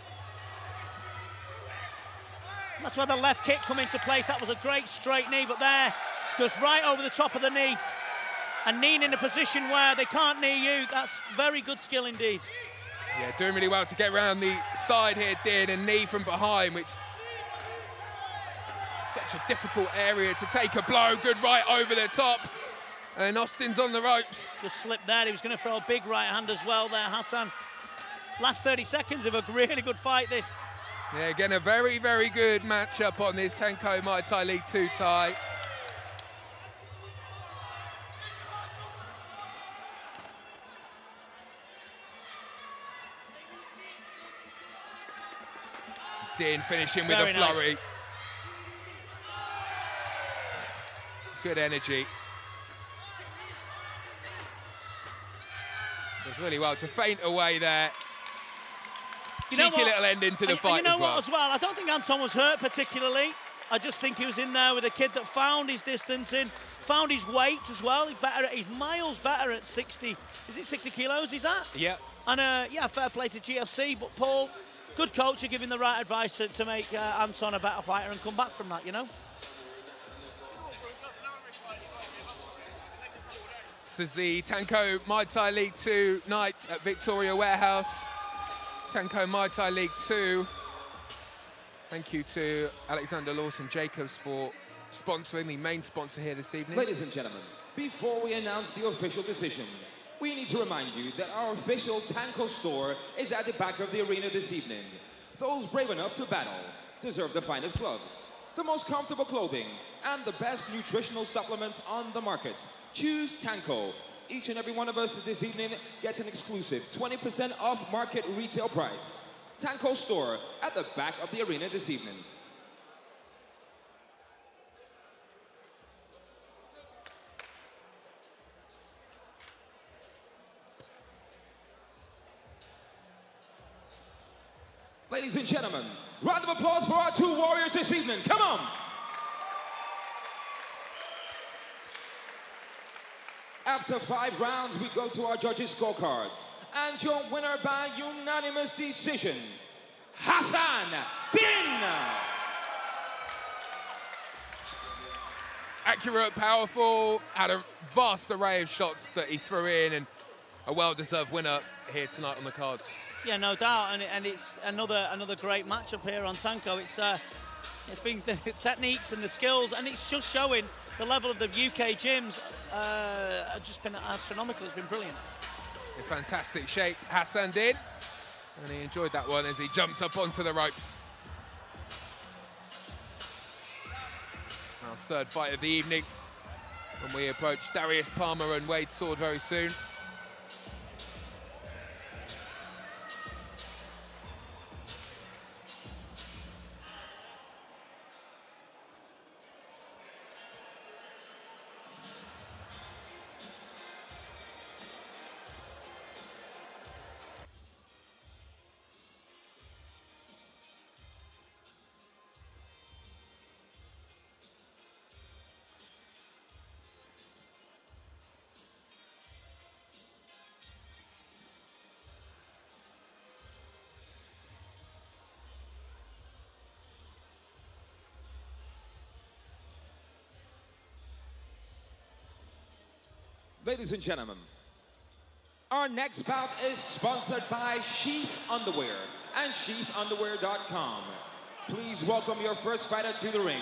That's where the left kick come into place. That was a great straight knee, but there, just right over the top of the knee. And kneeing in a position where they can't knee you. That's very good skill indeed. Yeah, doing really well to get around the side here, Din, and knee from behind, which such a difficult area to take a blow. Good right over the top. And Austin's on the ropes. Just slipped there. He was going to throw a big right hand as well there, Hassan. Last 30 seconds of a really good fight, this. Yeah, again, a very, very good matchup on this Tenko Muay Thai League 2 tie. Din finishing with Very a flurry. nice. Good energy. Does really well to feint away there. Cheeky little end into the fight you know as well. what as well? I don't think Anton was hurt particularly. I just think he was in there with a kid that found his distancing, found his weight as well. He's miles better at 60. Is it 60 kilos he's at? Yeah. And yeah, fair play to GFC, but Paul, good coach, are giving the right advice to make Anton a better fighter and come back from that, you know? This is the Tenko Muay Thai League 2 night at Victoria Warehouse. Tenko Muay Thai League 2. Thank you to Alexander Lawson Jacobs for sponsoring, the main sponsor here this evening. Ladies and gentlemen, before we announce the official decision, we need to remind you that our official Tenko store is at the back of the arena this evening. Those brave enough to battle deserve the finest gloves, the most comfortable clothing, and the best nutritional supplements on the market. Choose Tenko. Each and every one of us this evening gets an exclusive 20% off market retail price. Tenko store at the back of the arena this evening. Ladies and gentlemen, round of applause for our two warriors this evening. Come on! After 5 rounds, we go to our judges' scorecards. And your winner by unanimous decision, Hassan Din! Accurate, powerful, had a vast array of shots that he threw in, and a well-deserved winner here tonight on the cards. Yeah, no doubt, and it's another great matchup here on Tenko. It's been the techniques and the skills, and it's just showing the level of the UK gyms have just been astronomical. It's been brilliant. In fantastic shape, Hassan Din, and he enjoyed that one as he jumps up onto the ropes. Our third fight of the evening, when we approach Darius Palmer and Wade Sword very soon. Ladies and gentlemen, our next bout is sponsored by Sheath Underwear and sheathunderwear.com. Please welcome your first fighter to the ring,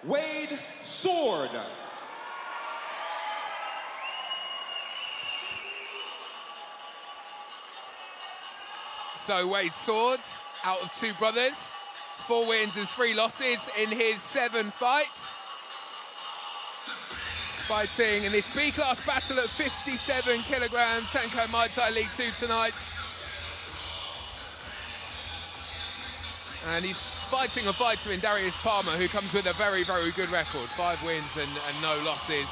Wade Sword. So Wade Swords, out of 2 brothers, 4 wins and 3 losses in his 7 fights. Fighting in this B-class battle at 57 kilograms, Tenko Muay Thai League 2 tonight. And he's fighting a fighter in Darius Palmer, who comes with a very, very good record, 5 wins and no losses.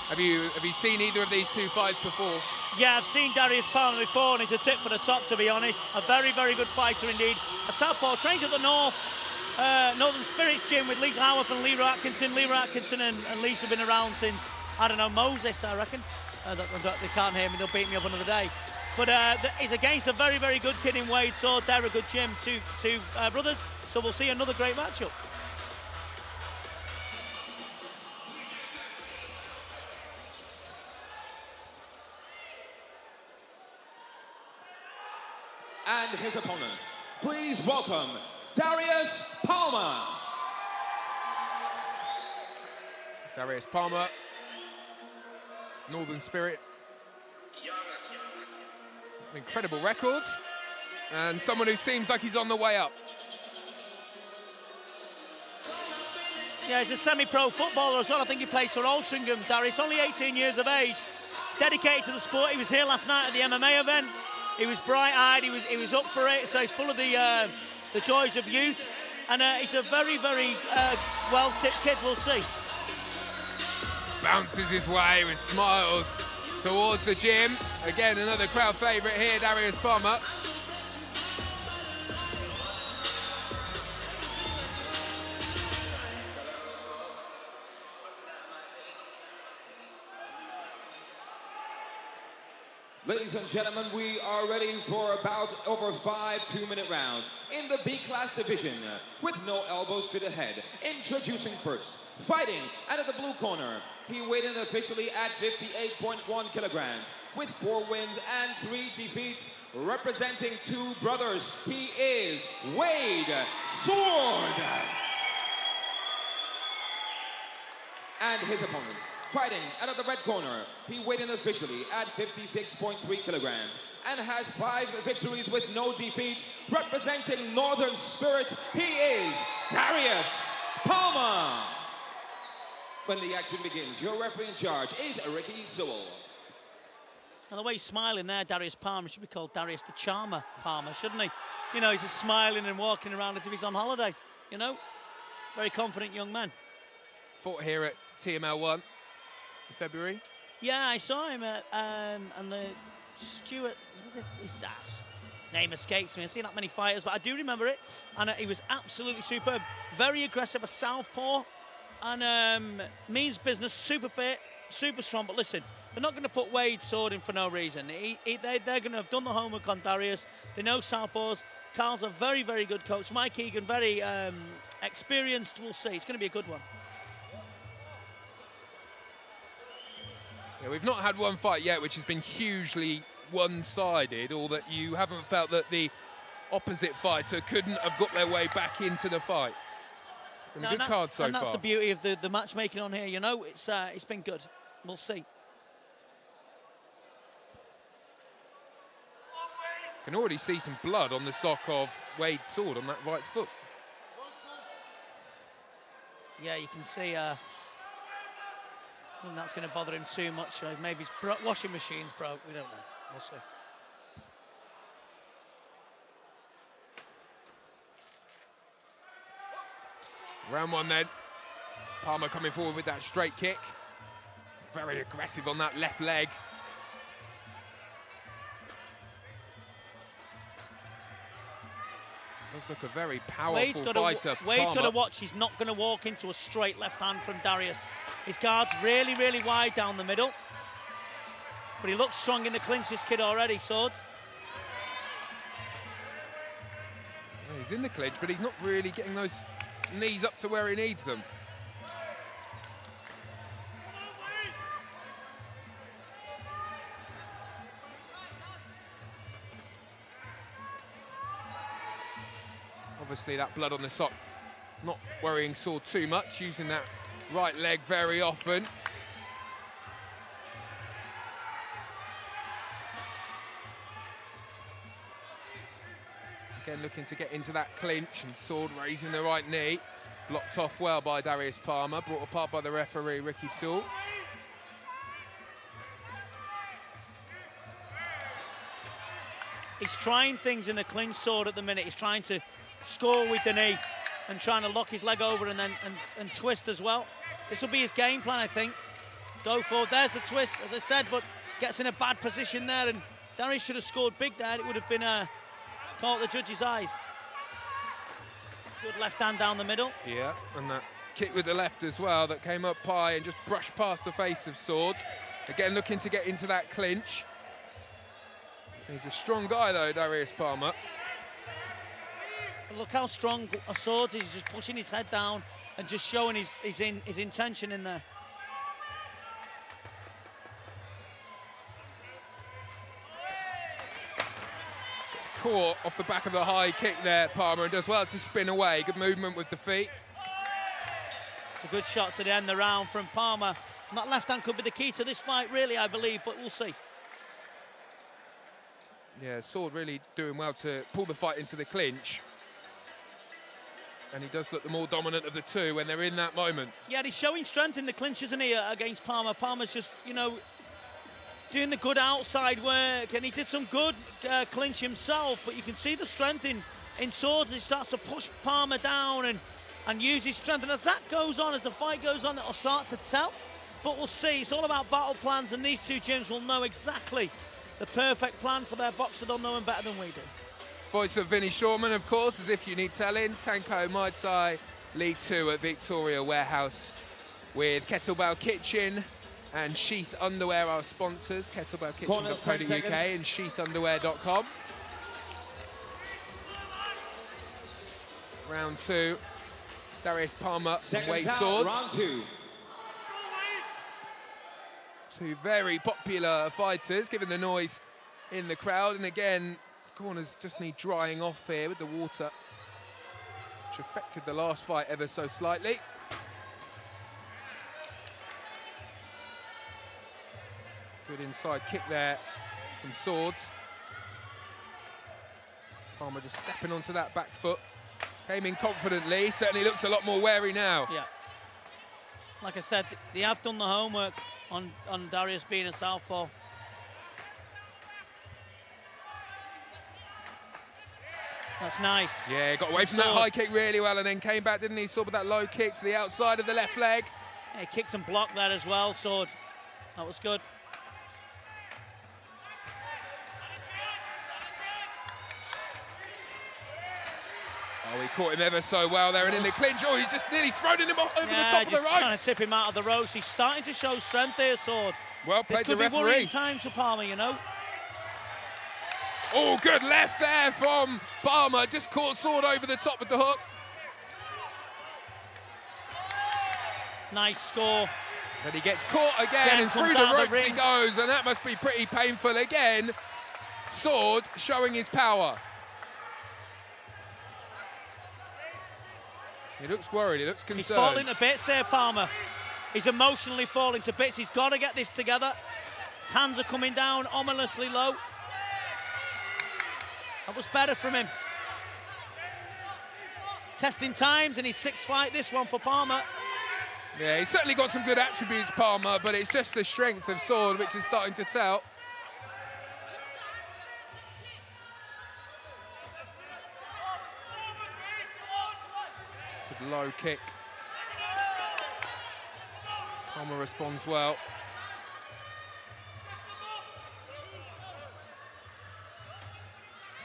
Have you seen either of these 2 fights before? Yeah, I've seen Darius Palmer before, and he's a tip for the top, to be honest. A very, very good fighter indeed. A southpaw, trains at the Northern Spirits gym with Lisa Howarth and Leroy Atkinson. Leroy Atkinson and Lisa have been around since, I don't know, Moses, I reckon. They can't hear me, they'll beat me up another day. But he's against a very, very good kid in Wade Sword. They're a good gym, two brothers. So we'll see another great matchup. And his opponent, please welcome Darius Palmer. Darius Palmer, Northern Spirit. Incredible record, and someone who seems like he's on the way up. Yeah, he's a semi-pro footballer as well. I think he plays for Altrincham. Darius, only 18 years of age, dedicated to the sport. He was here last night at the MMA event. He was bright-eyed, he was up for it, so he's full of the joys of youth. And he's a very, very well-tipped kid, we'll see. Bounces his way with smiles towards the gym. Again, another crowd favourite here, Darius Palmer. Ladies and gentlemen, we are ready for about over 5 2-minute rounds in the B-class division with no elbows to the head. Introducing first, fighting out of the blue corner. He weighed in officially at 58.1 kilograms with 4 wins and 3 defeats. Representing 2 brothers, he is Wade Sword. And his opponent, fighting out of the red corner, he weighed in officially at 56.3 kilograms and has 5 victories with no defeats. Representing Northern Spirit, he is Darius Palmer. When the action begins, your referee in charge is Ricky Sewell. And the way he's smiling there, Darius Palmer, should be called Darius the Charmer Palmer, shouldn't he? You know, he's just smiling and walking around as if he's on holiday, you know? Very confident young man. Fought here at TML1 in February. Yeah, I saw him at, and the Stuart, his name escapes me. I've seen that many fighters, but I do remember it. And he was absolutely superb. Very aggressive, a southpaw. And means business, super fit, super strong. But listen, they're not going to put Wade Sword in for no reason. They're going to have done the homework on Darius. They know southpaws. Carl's a very, very good coach. Mike Egan, very experienced. We'll see. It's going to be a good one. Yeah, we've not had one fight yet which has been hugely one-sided, or that you haven't felt that the opposite fighter couldn't have got their way back into the fight. Been a good card so far. And that's the beauty of the matchmaking on here, you know. It's been good. We'll see. Can already see some blood on the sock of Wade Sword on that right foot. Yeah, you can see. I think that's going to bother him too much. Maybe his washing machine's broke. We don't know. We'll see. Round one then. Palmer coming forward with that straight kick. Very aggressive on that left leg. Does look a very powerful fighter. Wade's got to watch. He's not going to walk into a straight left hand from Darius. His guard's really, really wide down the middle. But he looks strong in the clinch, this kid already, Swords. Yeah, he's in the clinch, but he's not really getting those knees up to where he needs them. Obviously that blood on the sock not worrying Sword too much, using that right leg very often. Again, looking to get into that clinch, and Sword raising the right knee. Blocked off well by Darius Palmer, brought apart by the referee, Ricky Sewell. He's trying things in the clinch, Sword, at the minute. He's trying to score with the knee and trying to lock his leg over and then and twist as well. This will be his game plan, I think. Go forward. There's the twist, as I said, but gets in a bad position there, and Darius should have scored big there. It would have been caught the judge's eyes. Good left hand down the middle. Yeah, and that kick with the left as well that came up high and just brushed past the face of Sword. Again, looking to get into that clinch. He's a strong guy though, Darius Palmer. Look how strong Swords is, just pushing his head down and just showing his intention in there. It's caught off the back of the high kick there, Palmer, and does well to spin away. Good movement with the feet. It's a good shot to the end of the round from Palmer. And that left hand could be the key to this fight, really, I believe, but we'll see. Yeah, Sword really doing well to pull the fight into the clinch. And he does look the more dominant of the two when they're in that moment. Yeah, he's showing strength in the clinch, isn't he, against Palmer. Palmer's just, you know, doing the good outside work, and he did some good clinch himself, but you can see the strength in Swords. He starts to push Palmer down and use his strength. And as that goes on, as the fight goes on, it'll start to tell. But we'll see. It's all about battle plans, and these two gyms will know exactly the perfect plan for their boxer. They'll know him better than we do. Voice of Vinnie Shawman, of course, as if you need telling. Tanko Muay Thai League 2 at Victoria Warehouse with Kettlebell Kitchen and Sheath Underwear, our sponsors. Kettlebellkitchen.co.uk and sheathunderwear.com. Round 2. Darius Palmer, Wade Swords. Round 2. Two very popular fighters, given the noise in the crowd. And again, corners just need drying off here with the water, which affected the last fight ever so slightly. Good inside kick there from Swords. Palmer just stepping onto that back foot. Came in confidently, certainly looks a lot more wary now. Yeah. Like I said, they have done the homework on Darius being a southpaw. That's nice. Yeah, got away from that high kick really well and then came back, didn't he? Saw with that low kick to the outside of the left leg. Yeah, he kicked and blocked that as well, Sword. That was good. Oh, he caught him ever so well there and in the clinch. Oh, he's just nearly thrown him off over the top of the ropes. Trying to tip him out of the ropes. He's starting to show strength there, Sword. Well played, the referee. This could be worrying times for Palmer, you know. Oh, good left there from Palmer. Just caught Sword over the top with the hook. Nice score. Then he gets caught again and through the ropes he goes, and that must be pretty painful again. Sword showing his power. He looks worried, he looks concerned. He's falling to bits there, Palmer. He's emotionally falling to bits. He's got to get this together. His hands are coming down ominously low. That was better from him. Testing times in his sixth fight, this one for Palmer. Yeah, he's certainly got some good attributes, Palmer, but it's just the strength of Sword which is starting to tell. Good low kick. Palmer responds well.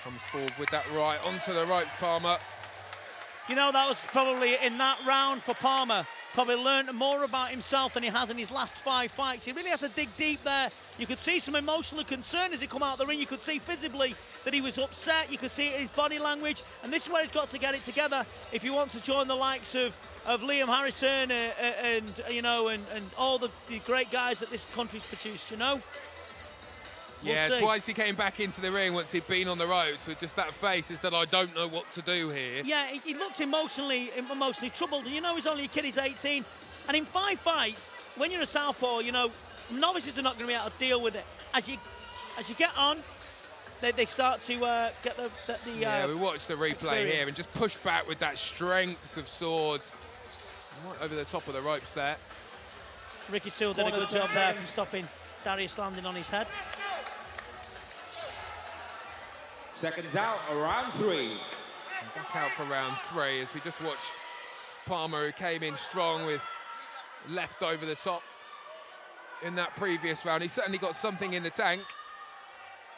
Comes forward with that right onto the ropes, Palmer. You know, that was probably in that round for Palmer. Probably learned more about himself than he has in his last 5 fights. He really has to dig deep there. You could see some emotional concern as he come out of the ring. You could see visibly that he was upset. You could see it in his body language. And this is where he's got to get it together if he wants to join the likes of Liam Harrison and you know, and all the great guys that this country's produced, you know. Yeah, twice he came back into the ring once he'd been on the ropes with just that face. He said, I don't know what to do here. Yeah, he looked emotionally troubled. And you know, he's only a kid, he's 18. And in 5 fights, when you're a southpaw, you know, novices are not going to be able to deal with it. As you get on, they start to get the yeah, we watched the replay here and just push back with that strength of swords. Right over the top of the ropes there. Ricky Sewell did a good job there from stopping Darius landing on his head. Seconds out, round 3. Back out for round 3 as we just watched Palmer, who came in strong with left over the top in that previous round. He certainly got something in the tank.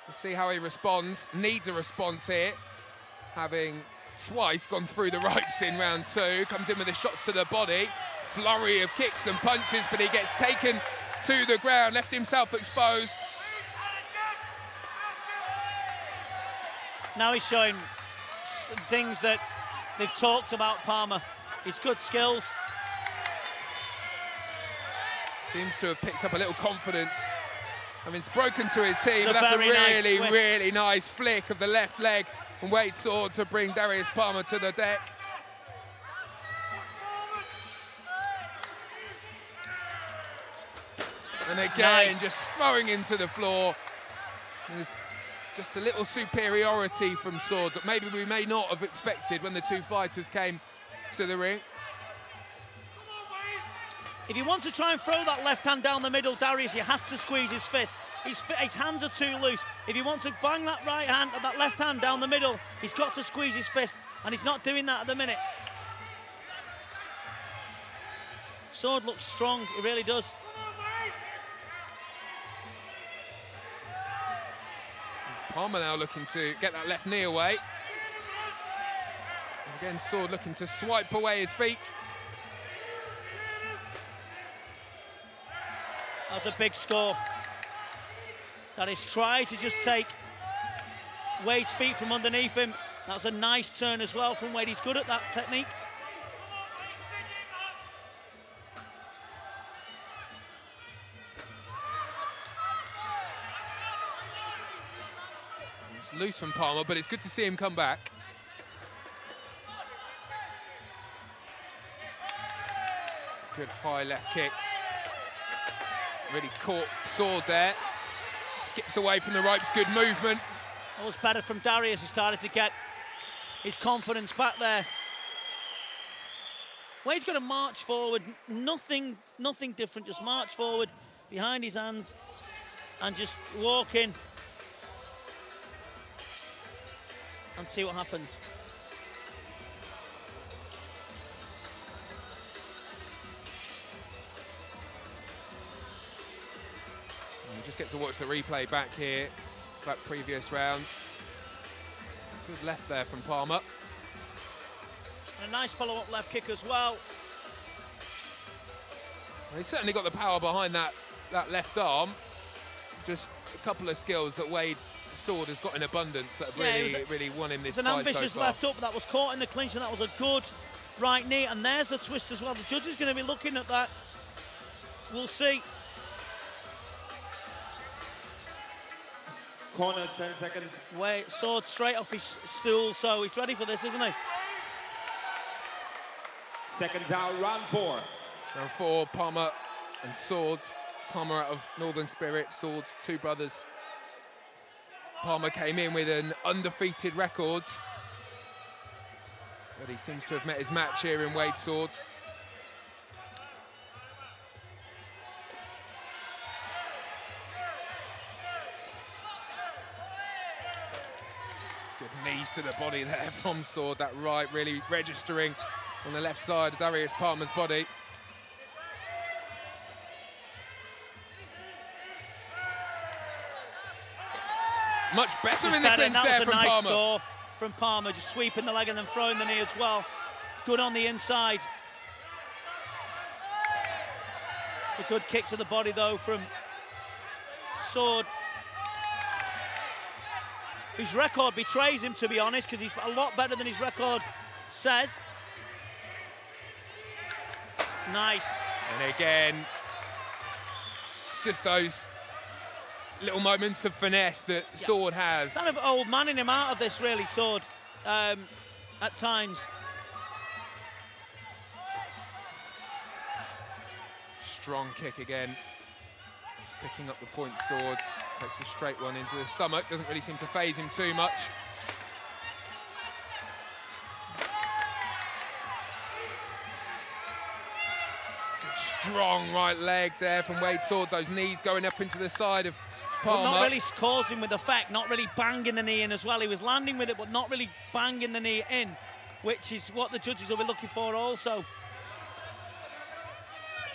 We'll see how he responds. Needs a response here, having twice gone through the ropes in round 2. Comes in with the shots to the body. Flurry of kicks and punches, but he gets taken to the ground, left himself exposed. Now he's showing things that they've talked about, Palmer. His good skills. Seems to have picked up a little confidence. I mean, it's broken to his team, but that's a very really nice flick of the left leg from Wade Sword to bring Darius Palmer to the deck. And again, just throwing him to the floor. There's just a little superiority from Sword that maybe we may not have expected when the two fighters came to the ring. If you want to try and throw that left hand down the middle, Darius, he has to squeeze his fist. His hands are too loose. If he wants to bang that right hand, that left hand down the middle, he's got to squeeze his fist, and he's not doing that at the minute. Sword looks strong, he really does. It's Palmer now looking to get that left knee away. And again, Sword looking to swipe away his feet. That's a big score. That is try to just take Wade's feet from underneath him. That's a nice turn as well from Wade. He's good at that technique. It's loose from Palmer, but it's good to see him come back. Good high left kick. Really caught Sword there. Skips away from the ropes, good movement. That was better from Darius. He started to get his confidence back there. Wade's got to march forward, nothing different, just march forward behind his hands and just walk in and see what happens. You just get to watch the replay back here, that previous round. Good left there from Palmer. And a nice follow-up left kick as well. Well, he's certainly got the power behind that left arm. Just a couple of skills that Wade Sword has got in abundance that have really won him this fight so far. It's an ambitious left up, but that was caught in the clinch, and that was a good right knee. And there's a twist as well. The judge is going to be looking at that. We'll see. Corners, 10 seconds. Wade, Sword straight off his stool, so he's ready for this, isn't he? Seconds out, round 4. Round 4, Palmer and Swords. Palmer out of Northern Spirit, Swords, two brothers. Palmer came in with an undefeated record, but he seems to have met his match here in Wade Swords. Good knees to the body there from Sword, that right really registering on the left side of Darius Palmer's body. Much better in the clinch there from Palmer. That was a nice score from Palmer, just sweeping the leg and then throwing the knee as well. Good on the inside. A good kick to the body though from Sword, whose record betrays him, to be honest, because he's a lot better than his record says. Nice. And again, it's just those little moments of finesse that Sword has. Kind of old manning him out of this, really, Sword, at times. Strong kick again. Picking up the point sword, takes a straight one into the stomach, doesn't really seem to faze him too much. Good strong right leg there from Wade Sword, those knees going up into the side of Palmer. But not really causing with effect, not really banging the knee in as well. He was landing with it, but not really banging the knee in, which is what the judges will be looking for also.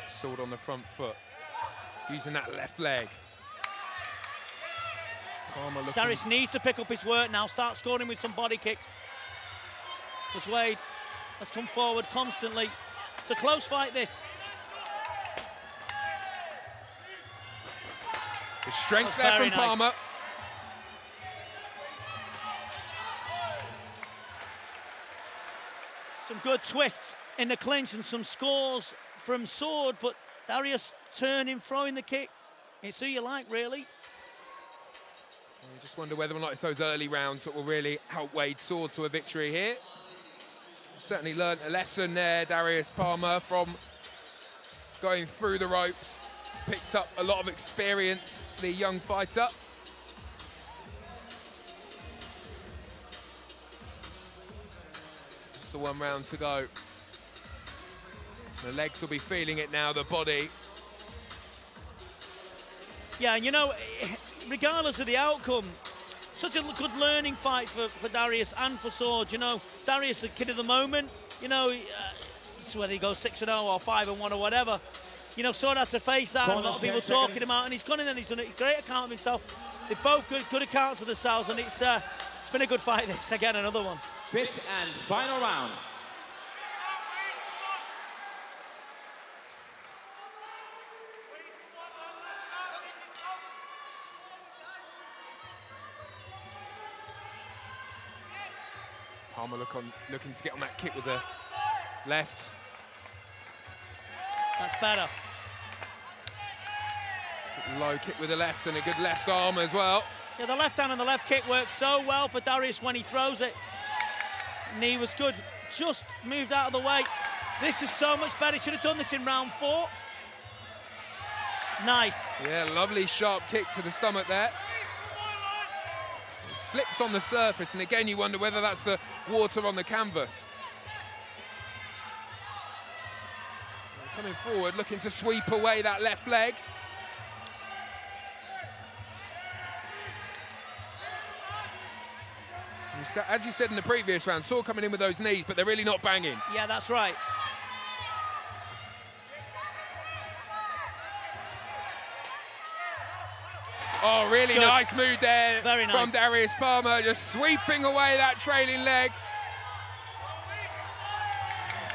Sword on the front foot, using that left leg. Palmer looking... Darius needs to pick up his work now, start scoring with some body kicks. Because Wade has come forward constantly. It's a close fight, this. The strength there from Palmer. Nice. Some good twists in the clinch and some scores from Sword, but Darius turning, throwing the kick. It's who you like, really. You just wonder whether or not it's those early rounds that will really help Wade Sword to a victory here. Certainly learned a lesson there, Darius Palmer, from going through the ropes. Picked up a lot of experience, the young fighter. Just the 1 round to go. The legs will be feeling it now, the body. Yeah, and you know, regardless of the outcome, such a good learning fight for Darius and for Sword. You know, Darius, the kid of the moment, you know, it's whether he goes 6-0 or 5-1 or whatever. You know, Sword has to face that, and a lot of people talking him out, and he's gone in and he's done a great account of himself. They've both good accounts of themselves, and it's been a good fight. This again, another one. 5th and final round. Palmer looking to get on that kick with the left. That's better. Low kick with the left and a good left arm as well. Yeah, the left hand and the left kick works so well for Darius when he throws it. Knee was good, just moved out of the way. This is so much better. Should have done this in round 4. Nice. Yeah, lovely sharp kick to the stomach there. It slips on the surface, and again you wonder whether that's the water on the canvas. Coming forward, looking to sweep away that left leg. As you said in the previous round, Sword coming in with those knees, but they're really not banging. Yeah, that's right. Oh, really Good. nice move there. Very nice. From Darius Palmer, just sweeping away that trailing leg.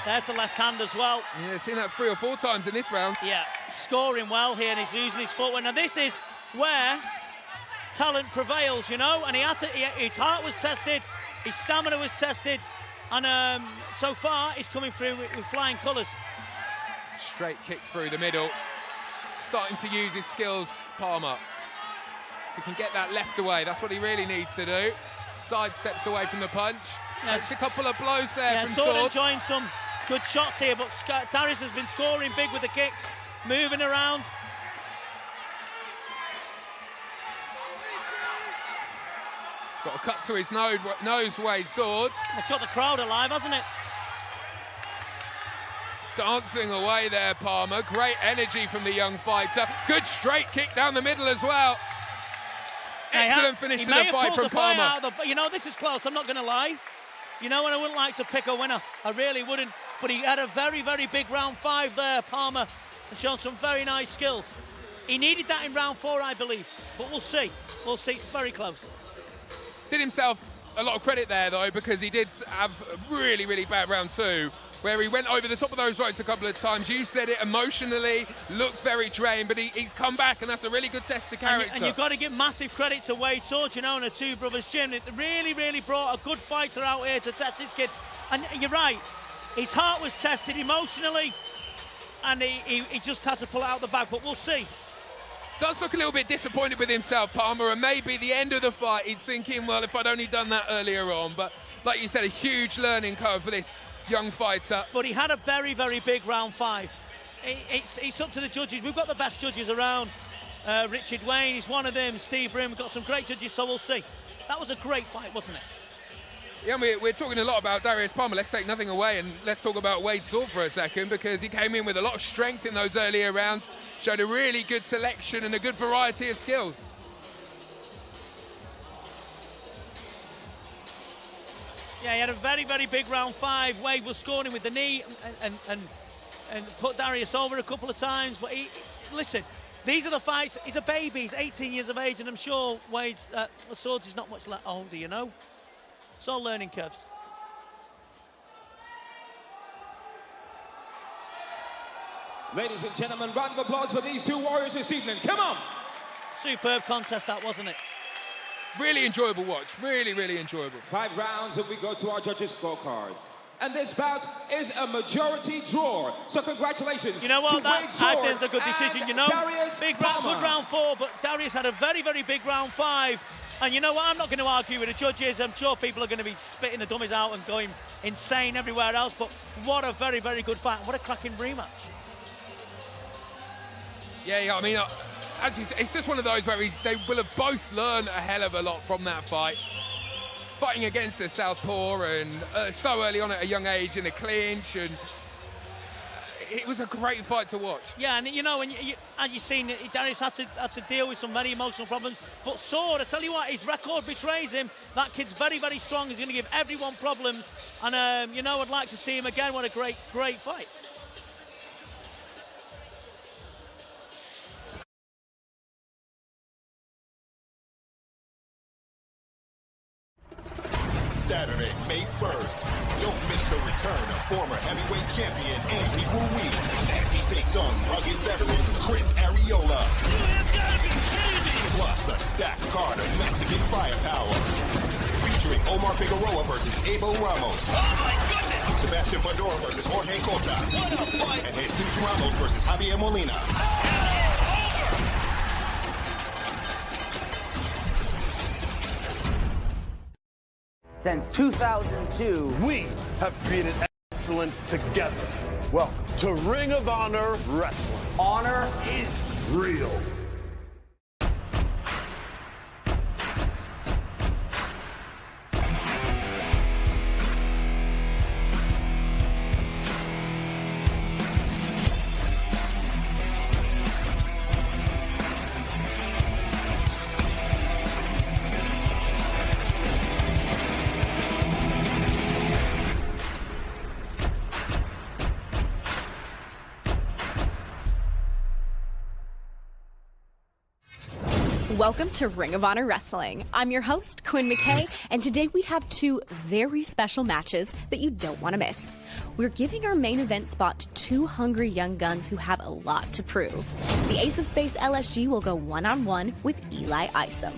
There's the left hand as well. Yeah, seen that 3 or 4 times in this round. Yeah, scoring well here, and he's using his footwork. Now this is where talent prevails, you know, and his heart was tested, his stamina was tested, and so far he's coming through with flying colours. Straight kick through the middle. Starting to use his skills, Palmer. He can get that left away, that's what he really needs to do. Side steps away from the punch. Yes. That's a couple of blows there from Sword Sword. enjoying some good shots here, but Darius has been scoring big with the kicks, moving around. Got a cut to his nose, Wade Sword. It's got the crowd alive, hasn't it? Dancing away there, Palmer. Great energy from the young fighter. Good straight kick down the middle as well. Excellent finish to the fight from Palmer. You know, this is close, I'm not going to lie. You know, and I wouldn't like to pick a winner. I really wouldn't. But he had a very, very big round 5 there, Palmer. And shown some very nice skills. He needed that in round 4, I believe. But we'll see. We'll see. It's very close. Did himself a lot of credit there, though, because he did have a really, really bad round 2, where he went over the top of those ropes a couple of times. You said it, emotionally, looked very drained, but he's come back, and that's a really good test of character. And you've got to give massive credit to Wade Sword, you know, and the Two Brothers Gym. It really, really brought a good fighter out here to test this kid. And you're right, his heart was tested emotionally, and he just had to pull it out the bag, but we'll see. Does look a little bit disappointed with himself, Palmer, and maybe the end of the fight, he's thinking, well, if I'd only done that earlier on. But like you said, a huge learning curve for this young fighter. But he had a very, very big round 5. It's up to the judges. We've got the best judges around. Richard Wayne is one of them. Steve Brim, got some great judges, so we'll see. That was a great fight, wasn't it? Yeah, we're talking a lot about Darius Palmer. Let's take nothing away and let's talk about Wade Sword for a second, because he came in with a lot of strength in those earlier rounds, showed a really good selection and a good variety of skills. Yeah, he had a very, very big round 5. Wade was scoring him with the knee and put Darius over a couple of times. But listen, these are the fights. He's a baby. He's 18 years of age, and I'm sure Wade's Swords is not much older, you know. It's all learning curves. Ladies and gentlemen, round of applause for these two warriors this evening. Come on! Superb contest that, wasn't it? Really enjoyable watch. Really, really enjoyable. 5 rounds, and we go to our judges' scorecards. And this bout is a majority draw. So congratulations. You know what? To Wade Sword I think it's a good decision, you know. Darius Big round, Palmer. good round 4, but Darius had a very, very big round 5. And you know what? I'm not going to argue with the judges. I'm sure people are going to be spitting the dummies out and going insane everywhere else. But what a very, very good fight. What a cracking rematch. Yeah, I mean, actually, it's just one of those where they will have both learned a hell of a lot from that fight. Fighting against the southpaw and so early on at a young age in a clinch, and it was a great fight to watch. Yeah, and you know, and you've seen Darius had to deal with some very emotional problems. But Sword, I tell you what, his record betrays him. That kid's very, very strong. He's going to give everyone problems. And, you know, I'd like to see him again. What a great, great fight. Saturday, May 1st. Don't miss the return of former heavyweight champion Andy Ruiz as he takes on rugged veteran Chris Arreola. Plus a stacked card of Mexican firepower. Featuring Omar Figueroa versus Abel Ramos. Oh my goodness! Sebastian Pandora versus Jorge Cota. What a fight! And Jesus Ramos versus Javier Molina. Since 2002, we have created excellence together. Welcome to Ring of Honor Wrestling. Honor is real. Welcome to Ring of Honor Wrestling. I'm your host, Quinn McKay, and today we have 2 very special matches that you don't want to miss. We're giving our main event spot to 2 hungry young guns who have a lot to prove. The Ace of Space LSG will go one-on-one with Eli Isom.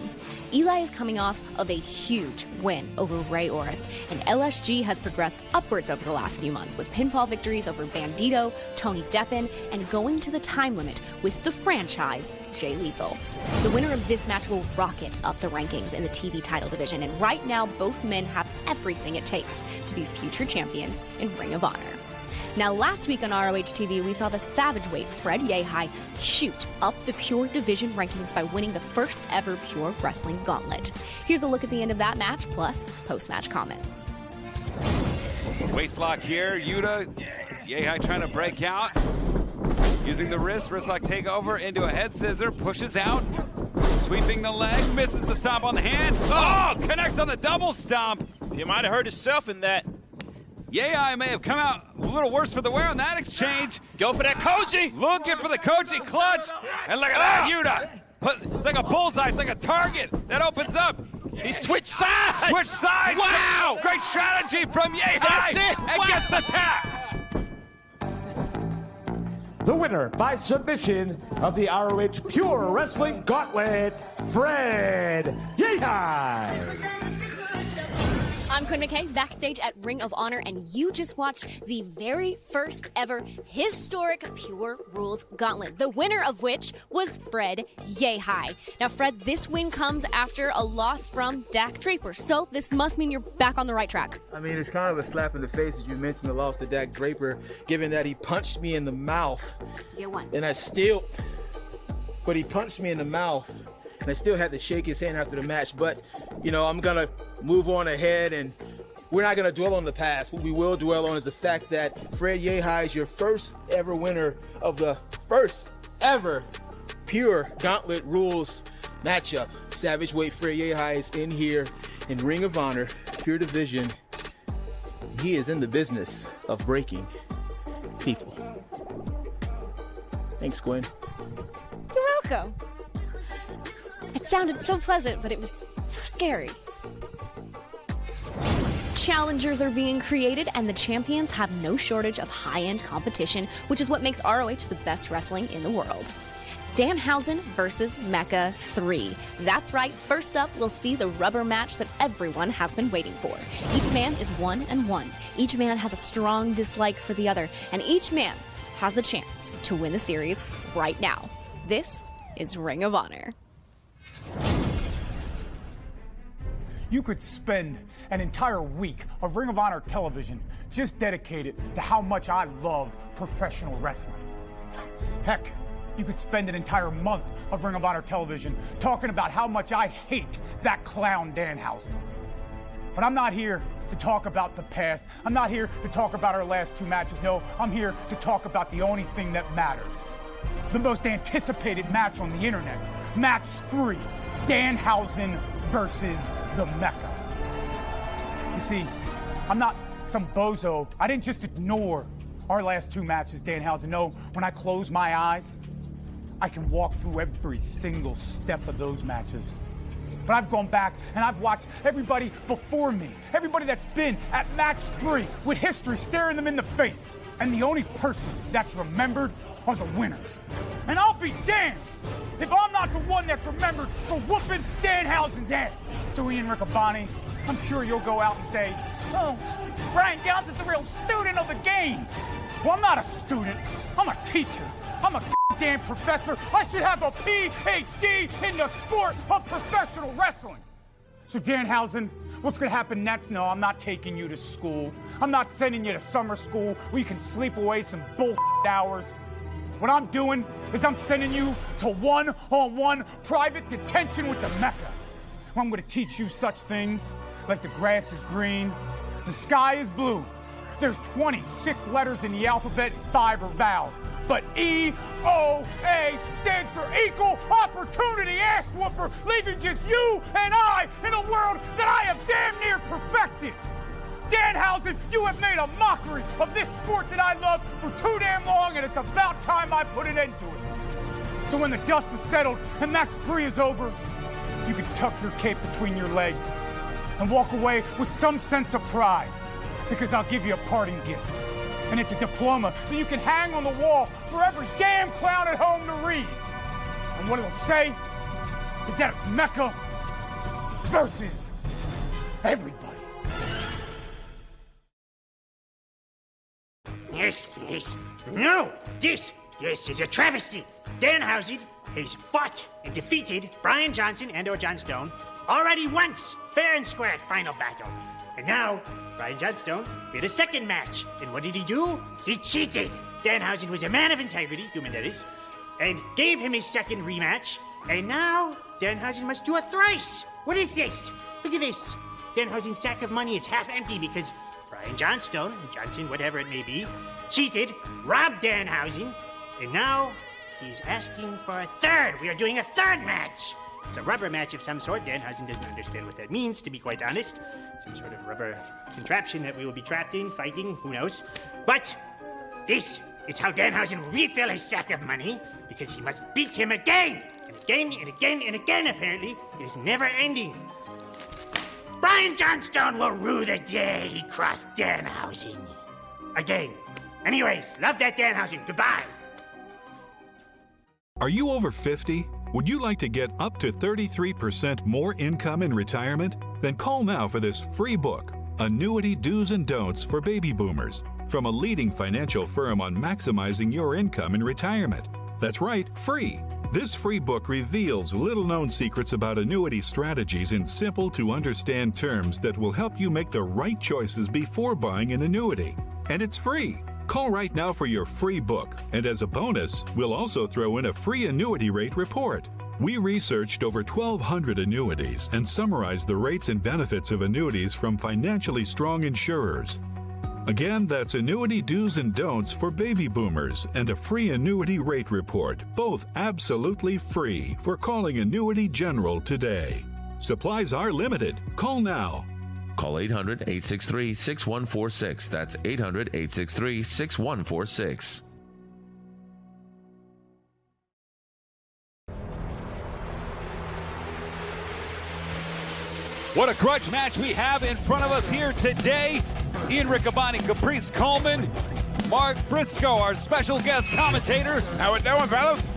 Eli is coming off of a huge win over Ray Orris, and LSG has progressed upwards over the last few months with pinfall victories over Bandito, Tony Deppen, and going to the time limit with the franchise, Jay Lethal. The winner of this match will rocket up the rankings in the TV title division, and right now both men have everything it takes to be future champions in Ring of Honor. Now, last week on ROH TV, we saw the savage weight Fred Yehi shoot up the Pure Division rankings by winning the first ever Pure Wrestling Gauntlet. Here's a look at the end of that match, plus post-match comments. Waist lock here, Yuta, Yehi trying to break out. Using the wrist lock takeover into a head scissor, pushes out. Sweeping the leg, misses the stomp on the hand. Oh, connects on the double stomp. You might have hurt himself in that. Yehi may have come out a little worse for the wear on that exchange. Go for that Koji. Looking for the Koji clutch. And look at that, Yuta. It's like a bullseye. It's like a target. That opens up. He switched sides. Switch sides. Wow. Great strategy from Yehi. That's it. And gets the tap. The winner by submission of the ROH Pure Wrestling Gauntlet, Fred Yehi. I'm Quinn McKay, backstage at Ring of Honor, and you just watched the very first ever historic Pure Rules Gauntlet, the winner of which was Fred Yehi. Now, Fred, this win comes after a loss from Dak Draper, so this must mean you're back on the right track. I mean, it's kind of a slap in the face, as you mentioned, the loss to Dak Draper, given that he punched me in the mouth. You won. And I still... but he punched me in the mouth, and I still had to shake his hand after the match. But, you know, I'm going to move on ahead, and we're not going to dwell on the past. What we will dwell on is the fact that Fred Yehi is your first ever winner of the first ever pure Gauntlet Rules matchup. Savage weight Fred Yehi is in here in Ring of Honor, pure division. He is in the business of breaking people. Thanks, Gwen. You're welcome. It sounded so pleasant, but it was so scary. Challengers are being created, and the champions have no shortage of high-end competition, which is what makes ROH the best wrestling in the world. Danhausen versus Mecha 3. That's right, first up, we'll see the rubber match that everyone has been waiting for. Each man is 1-1. Each man has a strong dislike for the other, and each man has the chance to win the series right now. This is Ring of Honor. You could spend an entire week of Ring of Honor television just dedicated to how much I love professional wrestling. Heck, you could spend an entire month of Ring of Honor television talking about how much I hate that clown Danhausen. But I'm not here to talk about the past. I'm not here to talk about our last two matches. No, I'm here to talk about the only thing that matters. The most anticipated match on the internet. Match 3, Danhausen versus the Mecha. You see, I'm not some bozo. I didn't just ignore our last two matches, Danhausen. No, when I close my eyes, I can walk through every single step of those matches. But I've gone back and I've watched everybody before me, everybody that's been at match 3 with history staring them in the face. And the only person that's remembered are the winners. And I'll be damned if I'm not the one that's remembered for whooping Danhausen's ass. So Ian Riccaboni, I'm sure you'll go out and say, oh, Brian Johnson's a real student of the game. Well, I'm not a student. I'm a teacher. I'm a damn professor. I should have a PhD in the sport of professional wrestling. So Danhausen, what's going to happen next? No, I'm not taking you to school. I'm not sending you to summer school where you can sleep away some bull hours. What I'm doing is I'm sending you to one-on-one private detention with the Mecha. I'm going to teach you such things like the grass is green, the sky is blue. There's 26 letters in the alphabet, 5 are vowels. But EOA stands for Equal Opportunity Ass Whooper, leaving just you and I in a world that I have damn near perfected. Danhausen, you have made a mockery of this sport that I love for too damn long, and it's about time I put an end to it. So when the dust is settled and match 3 is over, you can tuck your cape between your legs and walk away with some sense of pride. Because I'll give you a parting gift. And it's a diploma that you can hang on the wall for every damn clown at home to read. And what it'll say is that it's Mecha versus everybody. Yes. No, this is a travesty. Danhausen has fought and defeated Brian Johnson and/or John Stone already once, fair and square at Final Battle. And now, Brian Johnstone made a second match. And what did he do? He cheated. Danhausen was a man of integrity, human that is, and gave him his second rematch. And now, Danhausen must do a thrice. What is this? Look at this. Danhausen's sack of money is half empty because Brian Johnson, whatever it may be, cheated, robbed Danhausen, and now he's asking for a third. We are doing a third match. It's a rubber match of some sort. Danhausen doesn't understand what that means, to be quite honest. Some sort of rubber contraption that we will be trapped in, fighting, who knows. But this is how Danhausen will refill his sack of money, because he must beat him again, and again, and again, and again, apparently. It is never ending. Brian Johnstone will rue the day he crossed Danhausen. Again. Anyways, love that Danhausen. Goodbye. Are you over 50? Would you like to get up to 33% more income in retirement? Then call now for this free book, Annuity Do's and Don'ts for Baby Boomers, from a leading financial firm on maximizing your income in retirement. That's right, free. This free book reveals little-known secrets about annuity strategies in simple-to-understand terms that will help you make the right choices before buying an annuity. And it's free. Call right now for your free book, and as a bonus, we'll also throw in a free annuity rate report. We researched over 1,200 annuities and summarized the rates and benefits of annuities from financially strong insurers. Again, that's annuity do's and don'ts for baby boomers and a free annuity rate report, both absolutely free, for calling Annuity General today. Supplies are limited. Call now. Call 800-863-6146. That's 800-863-6146. What a grudge match we have in front of us here today. Ian Riccaboni, Caprice Coleman, Mark Briscoe, our special guest commentator. How we doing, fellas?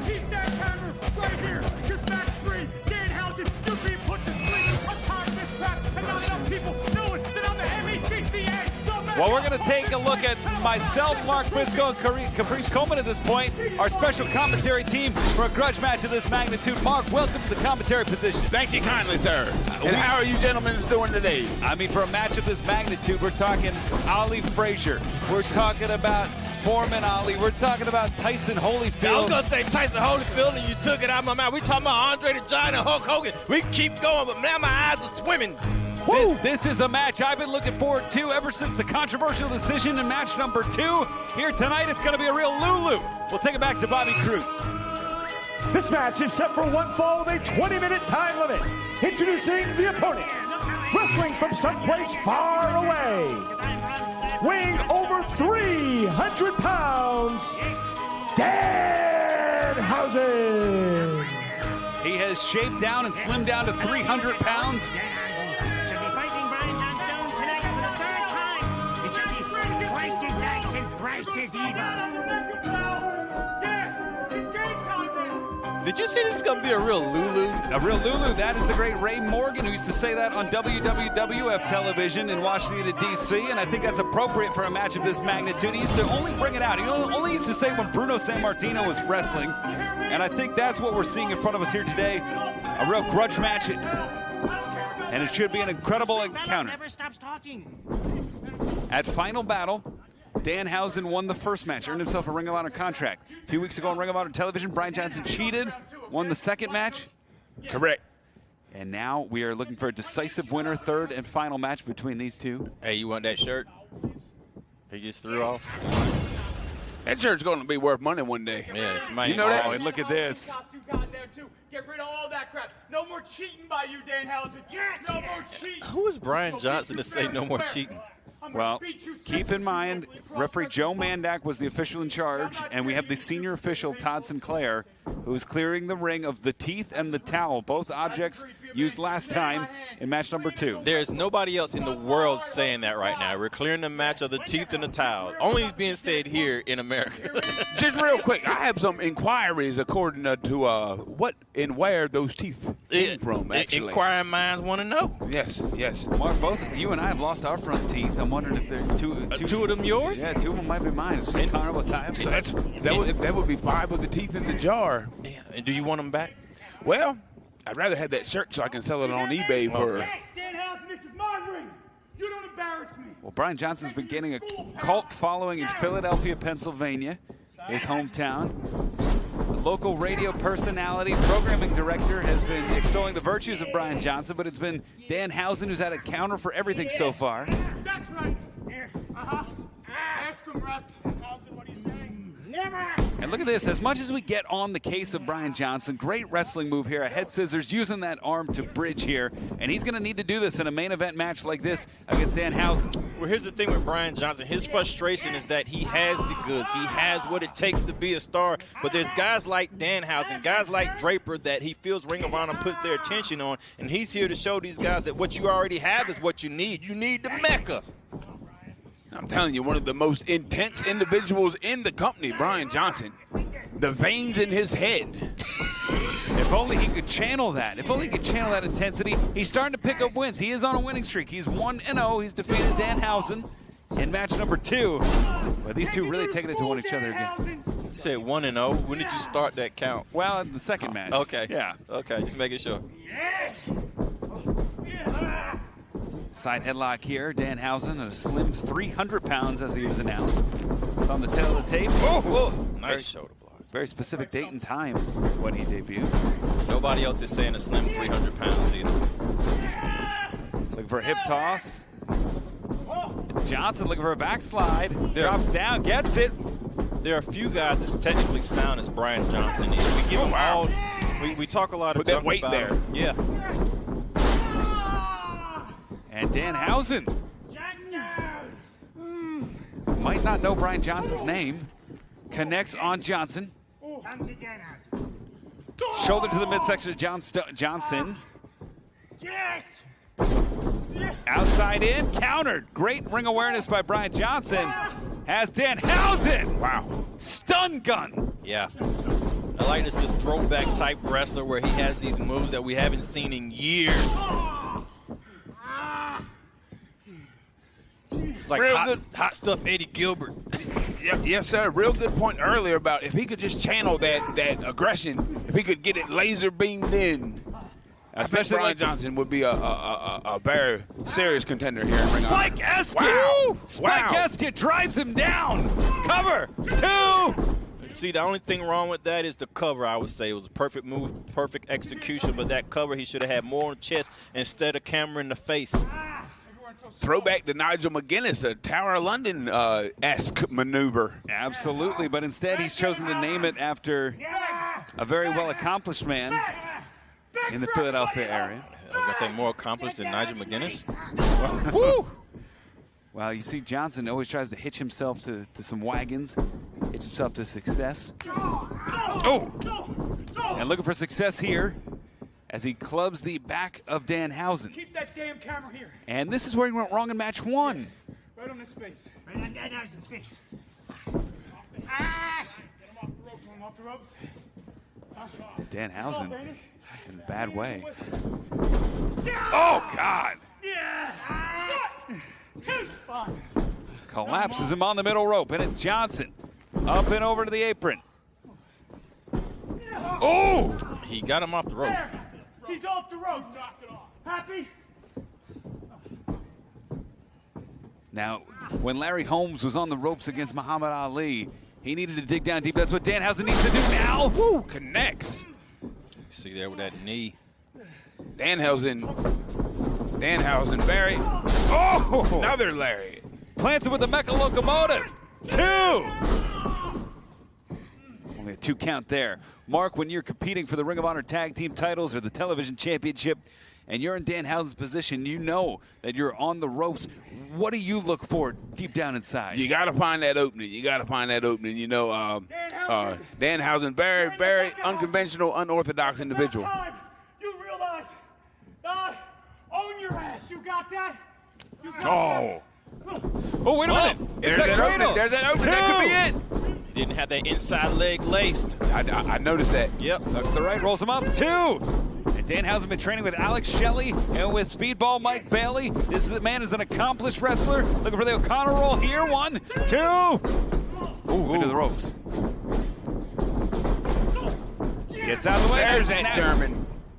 Keep that camera right here. Just match 3. Danhausen, you're being put to sleep. I'm tired of this crap and not enough people knowing that I'm the MECCA. Well, we're going to take a look at myself, Mark Briscoe, and Caprice Coleman at this point, our special commentary team for a grudge match of this magnitude. Mark, welcome to the commentary position. Thank you kindly, sir. And how are you gentlemen doing today? I mean, for a match of this magnitude, we're talking Ali Frazier. We're talking about Foreman Ali. We're talking about Tyson Holyfield. I was going to say Tyson Holyfield, and you took it out of my mouth. We talking about Andre the Giant and Hulk Hogan. We can keep going, but now my eyes are swimming. This is a match I've been looking forward to ever since the controversial decision in match number 2. Here tonight, it's going to be a real Lulu. We'll take it back to Bobby Cruz. This match is set for one fall with a 20-minute time limit. Introducing the opponent, wrestling from someplace far away, weighing over 300 pounds, Danhausen. He has shaped down and slimmed down to 300 pounds. Thrice as evil. Did you say this is going to be a real Lulu? A real Lulu. That is the great Ray Morgan, who used to say that on WWF television in Washington, D.C., and I think that's appropriate for a match of this magnitude. He used to only bring it out. He only used to say when Bruno Sammartino was wrestling, and I think that's what we're seeing in front of us here today. A real grudge match, and it should be an incredible encounter. Never stops talking. At Final Battle, Danhausen won the first match, earned himself a Ring of Honor contract. A few weeks ago on Ring of Honor television, Brian Johnson cheated, won the second match. Correct. And now we are looking for a decisive winner, third and final match between these two. Hey, you want that shirt? He just threw off. That shirt's going to be worth money one day. Yeah, it's money. You know that? Oh, and look at this. Get rid of all that crap. No more cheating by you, Danhausen. No more cheating. Who is Brian Johnson to say no more cheating? Well, keep in mind, referee Joe Mandak was the official in charge, and we have the senior official, Todd Sinclair, who is clearing the ring of the teeth and the towel, both objects used last time in match number 2. There is nobody else in the world saying that right now. We're clearing the match of the teeth and the towel. Only being said here in America. Just real quick, I have some inquiries according to what and where those teeth came from, actually. Inquiring minds want to know. Yes, yes. Mark, both you and I have lost our front teeth. I'm wondering if they're two of them yours? Yeah, 2 of them might be mine. It's some carnival time. So that would be 5 of the teeth in the jar. Yeah. And do you want them back? Well, I'd rather have that shirt so I can sell it on eBay for. Danhausen, this is my ring. You don't embarrass me. Well, Brian Johnson's been getting a cult following in Philadelphia, Pennsylvania, his hometown. A local radio personality, programming director, has been extolling the virtues of Brian Johnson, but it's been Danhausen who's had a counter for everything so far. That's right. Ask him, ref. Danhausen, what are you saying? Never. And look at this. As much as we get on the case of Brian Johnson, great wrestling move here. A head scissors, using that arm to bridge here. And he's going to need to do this in a main event match like this against Danhausen. Well, here's the thing with Brian Johnson. His frustration is that he has the goods. He has what it takes to be a star. But there's guys like Danhausen, guys like Draper that he feels Ring of Honor puts their attention on. And he's here to show these guys that what you already have is what you need. You need the Mecca. I'm telling you, one of the most intense individuals in the company, Brian Johnson. The veins in his head. If only he could channel that. If only he could channel that intensity. He's starting to pick up wins. He is on a winning streak. He's 1-0. He's defeated Danhausen in match number 2. But these two really taking it to one each other again. You said 1-0. When did you start that count? Well, in the second match. Okay. Yeah. Okay, just making sure. Yes. Side headlock here. Danhausen, a slim 300 pounds as he was announced. It's on the tail of the tape. Oh, nice shoulder block. Very specific date and time when he debuted. Nobody else is saying a slim 300 pounds either. Looking for a hip toss. Johnson looking for a backslide. Drops down, gets it. There are a few guys as technically sound as Brian Johnson is. We give him all. We talk a lot of that weight about there. him. Yeah. And Danhausen might not know Brian Johnson's name. Connects on Johnson. Shoulder to the midsection of Johnson. Yes! Outside in, countered. Great ring awareness by Brian Johnson. Has Danhausen. Wow. Stun gun. Yeah. I like this throwback type wrestler where he has these moves that we haven't seen in years. It's like hot stuff Eddie Gilbert. Yes, sir. Real good point earlier about if he could just channel that aggression, if he could get it laser beamed in, especially Brian Johnson would be a very serious contender here. Spike Eskin! Wow. Spike Eskin drives him down. Cover. 2. See, the only thing wrong with that is the cover, I would say. It was a perfect move, perfect execution, but that cover, he should have had more on the chest instead of camera in the face. Throwback to Nigel McGuinness, a Tower of London-esque maneuver. Absolutely, but instead he's chosen to name it after a very well-accomplished man in the Philadelphia area. I was going to say more accomplished than Nigel McGuinness. Woo! Well, you see Johnson always tries to hitch himself to some wagons, hitch himself to success. Oh! And looking for success here as he clubs the back of Danhausen. Keep that damn camera here. And this is where he went wrong in match 1. Right on his face. Right on Danhausen's face. Get him off the ropes. Danhausen in a bad way. Oh, God! Collapses him on the middle rope, and it's Johnson. Up and over to the apron. Oh! He got him off the rope. There. He's off the ropes. Happy? Now, when Larry Holmes was on the ropes against Muhammad Ali, he needed to dig down deep. That's what Danhausen needs to do now. Woo! Connects. See there with that knee. Danhausen, Barry. Oh! Another Larry. Plants him with the Mecha Locomotive. 2! Only a 2 count there. Mark, when you're competing for the Ring of Honor Tag Team titles or the Television Championship, and you're in Danhausen's position, you know that you're on the ropes. What do you look for deep down inside? You got to find that opening. You know, Danhausen, very unconventional, unorthodox individual. You realize, own your ass. You got that? You got Oh, wait a minute. It's that cradle. There's that opening. That could be it. He didn't have that inside leg laced. I noticed that. Yep. Looks to the right, rolls him up. 2. And Danhausen been training with Alex Shelley and with Speedball Mike Bailey. This man is an accomplished wrestler. Looking for the O'Connor roll here. 1, 2. Ooh, into the ropes. Gets out of the way. There's that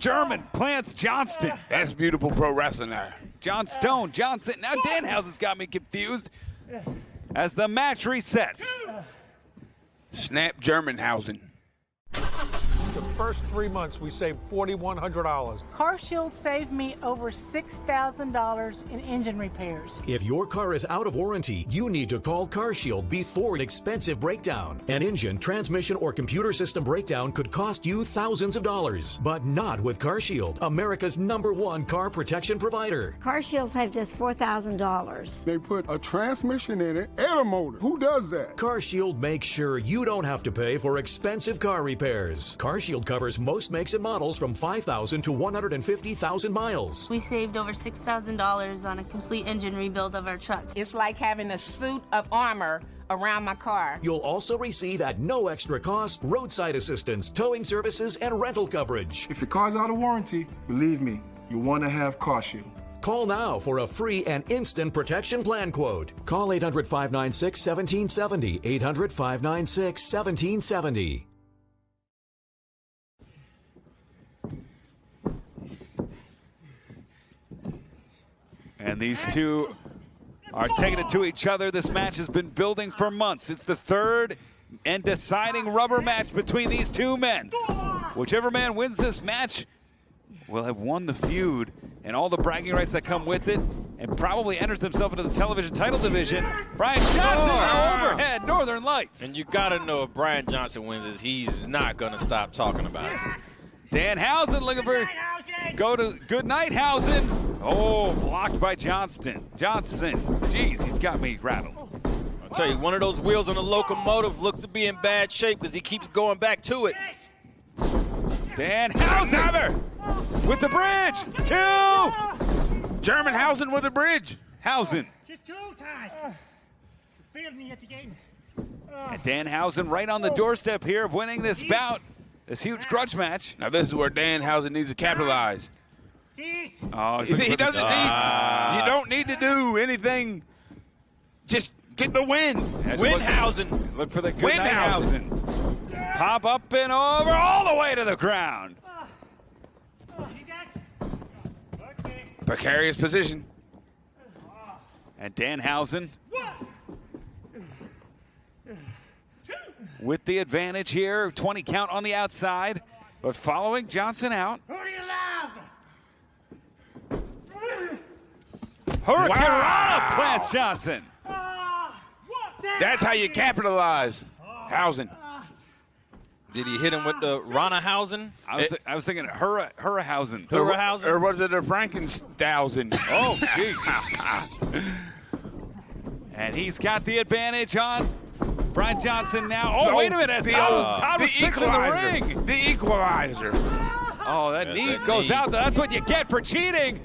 German plants Johnston. That's beautiful pro wrestling there. John Stone, Johnson. Now Danhausen's got me confused as the match resets. Snap Germanhausen. The first 3 months, we saved $4,100. CarShield saved me over $6,000 in engine repairs. If your car is out of warranty, you need to call CarShield before an expensive breakdown. An engine, transmission, or computer system breakdown could cost you thousands of dollars, but not with CarShield, America's #1 car protection provider. CarShield saved us $4,000. They put a transmission in it and a motor. Who does that? CarShield makes sure you don't have to pay for expensive car repairs. CarShield covers most makes and models from 5,000 to 150,000 miles. We saved over $6,000 on a complete engine rebuild of our truck. It's like having a suit of armor around my car. You'll also receive at no extra cost roadside assistance, towing services, and rental coverage. If your car's out of warranty, believe me, you want to have CarShield. Call now for a free and instant protection plan quote. Call 800-596-1770, 800-596-1770. And these two are taking it to each other. This match has been building for months. It's the third and deciding rubber match between these two men. Whichever man wins this match will have won the feud and all the bragging rights that come with it, and probably enters himself into the television title division. Brian Johnson overhead, Northern Lights. And you gotta know if Brian Johnson wins this, he's not gonna stop talking about it. Danhausen looking for go to Goodnighthausen. Oh, blocked by Johnson. Jeez, he's got me rattled. I'll tell you, one of those wheels on the locomotive looks to be in bad shape because he keeps going back to it. Danhausen with the bridge. 2. Germanhausen with the bridge. Hausen. Just 2 times. Failed me at the game. And Danhausen right on the doorstep here of winning this bout. This huge grudge match. Now this is where Danhausen needs to capitalize. Oh, he doesn't need. You don't need to do anything. Just get the win. Winhausen. Look for the Goodnighthausen. Pop up and over, all the way to the ground. Precarious position. And Danhausen with the advantage here. 20 count on the outside, but following Johnson out. Who do you love? Hurricane Rana plants Johnson. That's how you capitalize. Hausen. Did he hit him with the Ronahausen? I was thinking Hurrahausen. Hurrahausen? Or was it a Frankenstausen? Oh, jeez. And he's got the advantage on Brian Johnson now. Oh, wait a minute. Todd was fixing the ring. The equalizer. Oh, that knee goes out. That's what you get for cheating.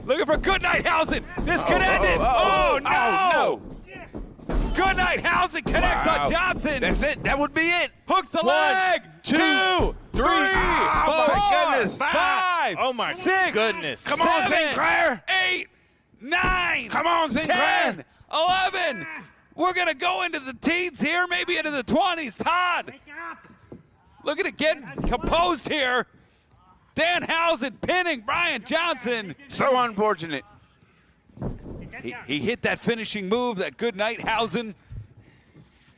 Looking for Goodnighthausen. This could end it. Oh, no. Goodnighthausen connects on Johnson. That's it. That would be it. Hooks the 1, leg. 2, 3, 4, 5, oh my 6, goodness. Come on, Sinclair. 8, 9. Come on, Sinclair. 10, 11. We're going to go into the teens here, maybe into the 20s. Todd. Look at it getting composed here. Danhausen pinning Brian Johnson. So unfortunate. He hit that finishing move, that Goodnighthausen,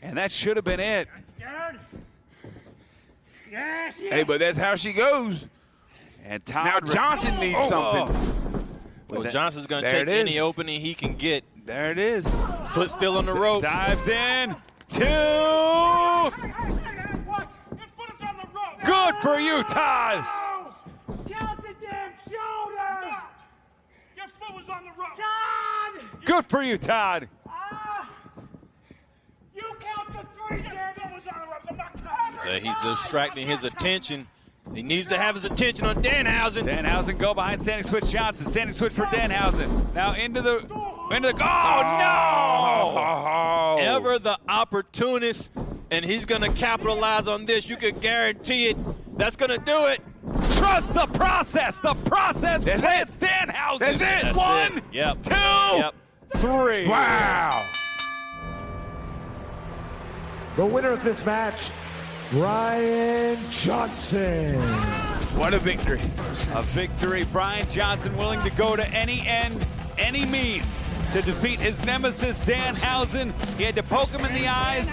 and that should have been it. Yes, Hey, but that's how she goes. And Todd Now Johnson needs something. Well, Johnson's going to take any opening he can get. There it is. Foot still on the ropes. Dives in. 2. What? His foot is on the rope. Good for you, Todd. Count the damn shoulder. Your foot was on the rope. Todd. Good for you, Todd. You count the 3, damn it was on the rope. I'm not counting. So he's distracting his attention. He needs to have his attention on Danhausen. Danhausen go behind standing switch Johnson. Standing switch for Danhausen. Now into the oh no! Ever the opportunist, and he's going to capitalize on this. You can guarantee it. That's going to do it. Trust the process. The process plants Danhausen. That's it. That's 1, it. Yep. 2, Yep. 3. Wow. The winner of this match, Brian Johnson. What a victory. A victory. Brian Johnson willing to go to any end, any means to defeat his nemesis, Danhausen. He had to poke him in the eyes.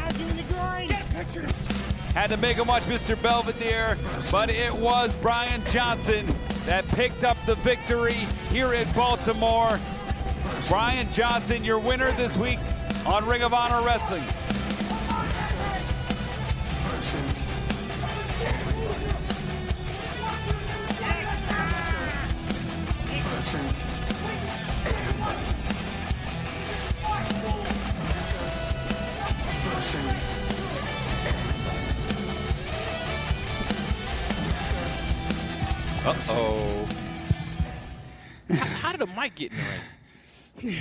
Had to make him watch Mr. Belvedere, but it was Brian Johnson that picked up the victory here in Baltimore. Brian Johnson, your winner this week on Ring of Honor Wrestling. Uh-oh. How did the mic get in the ring?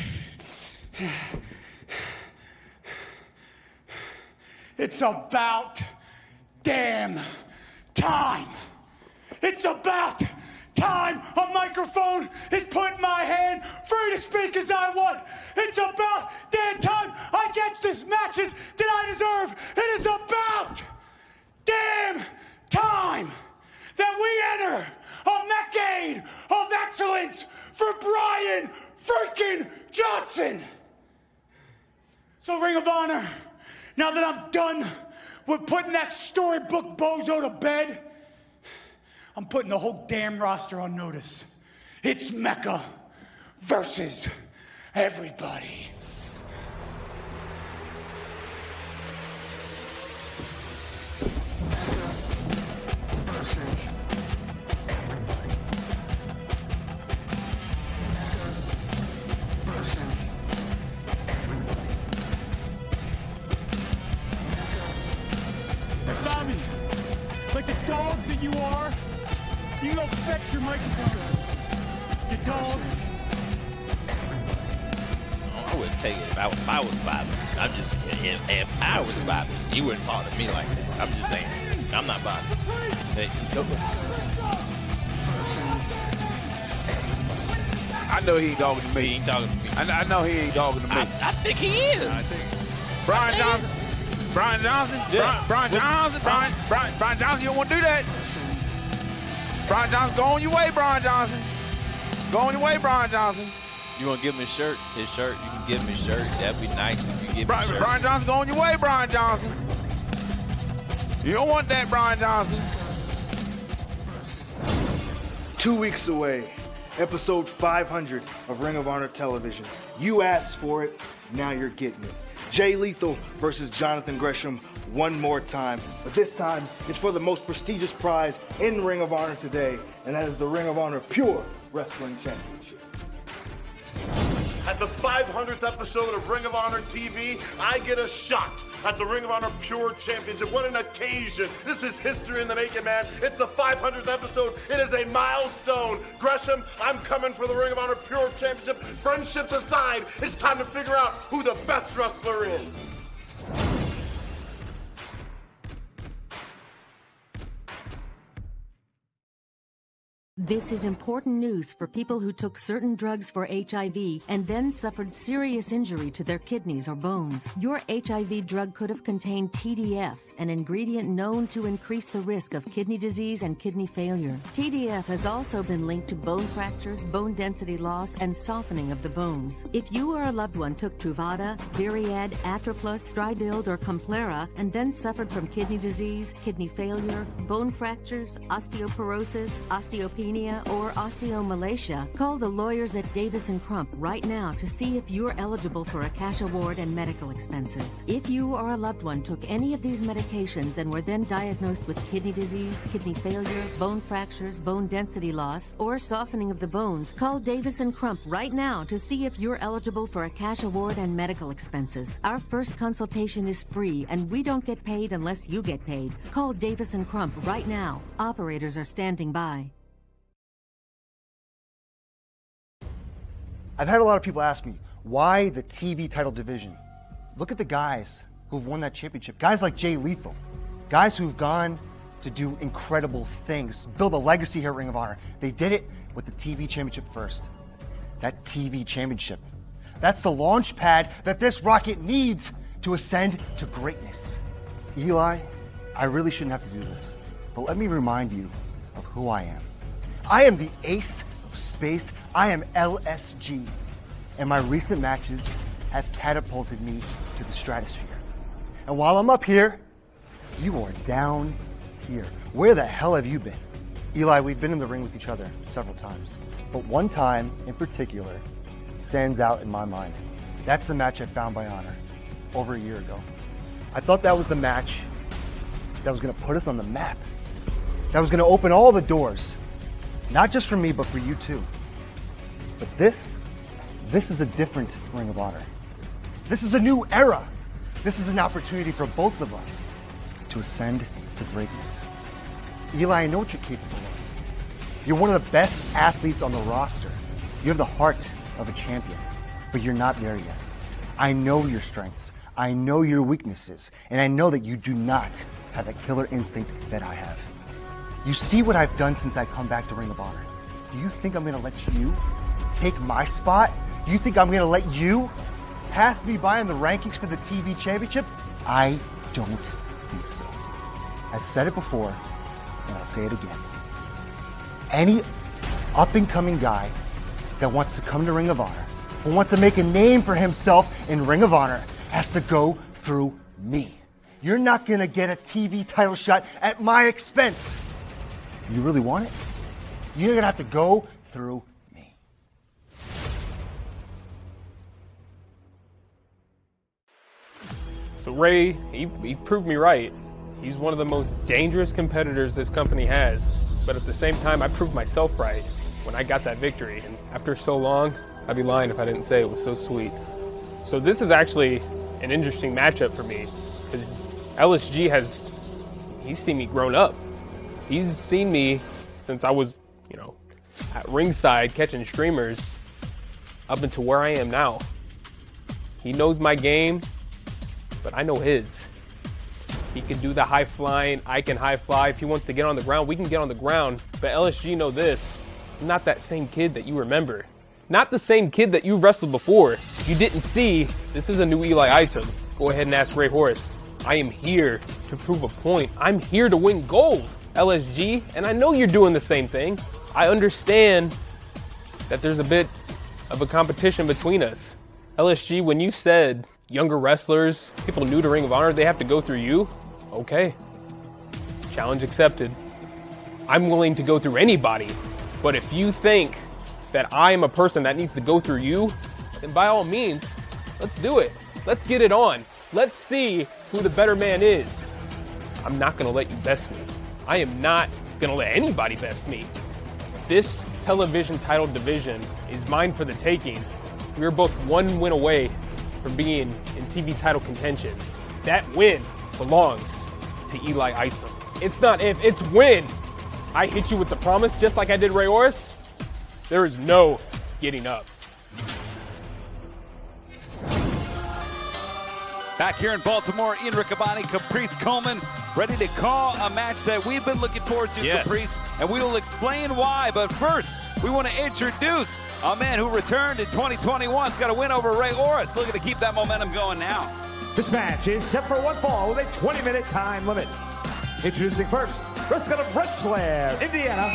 It's about damn time. It's about time a microphone is put in my hand, free to speak as I want. It's about damn time I get this matches that I deserve. It is about damn time that we enter a decade of excellence for Brian freaking Johnson! So, Ring of Honor, now that I'm done with putting that storybook bozo to bed, I'm putting the whole damn roster on notice. It's Mecca versus everybody. Bobby, like the dog that you are, you go fetch your microphone. You dog. I wouldn't take it if I was Bobby. I'm just, if I was Bobby, you wouldn't talk to me like that. I'm just saying. I'm not Bobby. Hey, go. I know he ain't talking to me. He ain't talking to me. I know he ain't talking to me. I think he is. Brian Johnson. Brian Johnson. Yeah. Brian Johnson. Brian Johnson, you don't want to do that. Brian Johnson, go on your way, Brian Johnson. Go on your way, Brian Johnson. You want to give him his shirt? His shirt? You can give him his shirt. That'd be nice if you give him his shirt. Brian Johnson, go on your way, Brian Johnson. You don't want that, Brian Johnson. 2 weeks away, episode 500 of Ring of Honor television. You asked for it, now you're getting it. Jay Lethal versus Jonathan Gresham one more time. But this time, it's for the most prestigious prize in Ring of Honor today, and that is the Ring of Honor Pure Wrestling Championship. At the 500th episode of Ring of Honor TV, I get a shot at the Ring of Honor Pure Championship. What an occasion. This is history in the making, man. It's the 500th episode. It is a milestone. Gresham, I'm coming for the Ring of Honor Pure Championship. Friendships aside, it's time to figure out who the best wrestler is. This is important news for people who took certain drugs for HIV and then suffered serious injury to their kidneys or bones. Your HIV drug could have contained TDF, an ingredient known to increase the risk of kidney disease and kidney failure. TDF has also been linked to bone fractures, bone density loss, and softening of the bones. If you or a loved one took Truvada, Viriad, Atroplus, Stribild, or Complera and then suffered from kidney disease, kidney failure, bone fractures, osteoporosis, osteopenia, or osteomalacia, call the lawyers at Davis & Crump right now to see if you're eligible for a cash award and medical expenses. If you or a loved one took any of these medications and were then diagnosed with kidney disease, kidney failure, bone fractures, bone density loss, or softening of the bones, call Davis & Crump right now to see if you're eligible for a cash award and medical expenses. Our first consultation is free, and we don't get paid unless you get paid. Call Davis & Crump right now. Operators are standing by. I've had a lot of people ask me, why the TV title division? Look at the guys who've won that championship. Guys like Jay Lethal. Guys who've gone to do incredible things, build a legacy here at Ring of Honor. They did it with the TV championship first. That TV championship. That's the launch pad that this rocket needs to ascend to greatness. Eli, I really shouldn't have to do this, but let me remind you of who I am. I am the ace of space. I am LSG. And my recent matches have catapulted me to the stratosphere. And while I'm up here, you are down here. Where the hell have you been? Eli, we've been in the ring with each other several times, but one time in particular stands out in my mind. That's the match at Bound by Honor over a year ago. I thought that was the match that was going to put us on the map. That was going to open all the doors, not just for me, but for you too. But this is a different Ring of Honor. This is a new era. This is an opportunity for both of us to ascend to greatness. Eli, I know what you're capable of. You're one of the best athletes on the roster. You have the heart of a champion, but you're not there yet. I know your strengths. I know your weaknesses, and I know that you do not have that killer instinct that I have. You see what I've done since I come back to Ring of Honor. Do you think I'm going to let you take my spot? Do you think I'm going to let you pass me by in the rankings for the TV championship? I don't think so. I've said it before, and I'll say it again. Any up-and-coming guy that wants to come to Ring of Honor, who wants to make a name for himself in Ring of Honor, has to go through me. You're not going to get a TV title shot at my expense. You really want it? You're going to have to go through me. So Ray, he proved me right. He's one of the most dangerous competitors this company has. But at the same time, I proved myself right when I got that victory. And after so long, I'd be lying if I didn't say it was so sweet. So this is actually an interesting matchup for me. Because LSG he's seen me grown up. He's seen me since I was, at ringside catching streamers up into where I am now. He knows my game, but I know his. He can do the high flying, I can high fly. If he wants to get on the ground, we can get on the ground. But LSG know this, I'm not that same kid that you remember. Not the same kid that you wrestled before. You didn't see, this is a new Eli Isom. Go ahead and ask Ray Horace. I am here to prove a point. I'm here to win gold, LSG, and I know you're doing the same thing. I understand that there's a bit of a competition between us. LSG, when you said younger wrestlers, people new to Ring of Honor, they have to go through you, okay. Challenge accepted. I'm willing to go through anybody, but if you think that I am a person that needs to go through you, then by all means, let's do it. Let's get it on. Let's see who the better man is. I'm not gonna let you best me. I am not gonna let anybody best me. This television title division is mine for the taking. We're both one win away from being in TV title contention. That win belongs to Eli Isom. It's not if, it's when. I hit you with the promise just like I did Ray Horace. There is no getting up. Back here in Baltimore, Ian Riccaboni, Caprice Coleman, ready to call a match that we've been looking forward to, yes. Caprice, and we will explain why. But first, we want to introduce a man who returned in 2021. He's got a win over Ray Horace, looking to keep that momentum going now. This match is set for one fall with a 20-minute time limit. Introducing first, wrestler of Red Slayer, Indiana,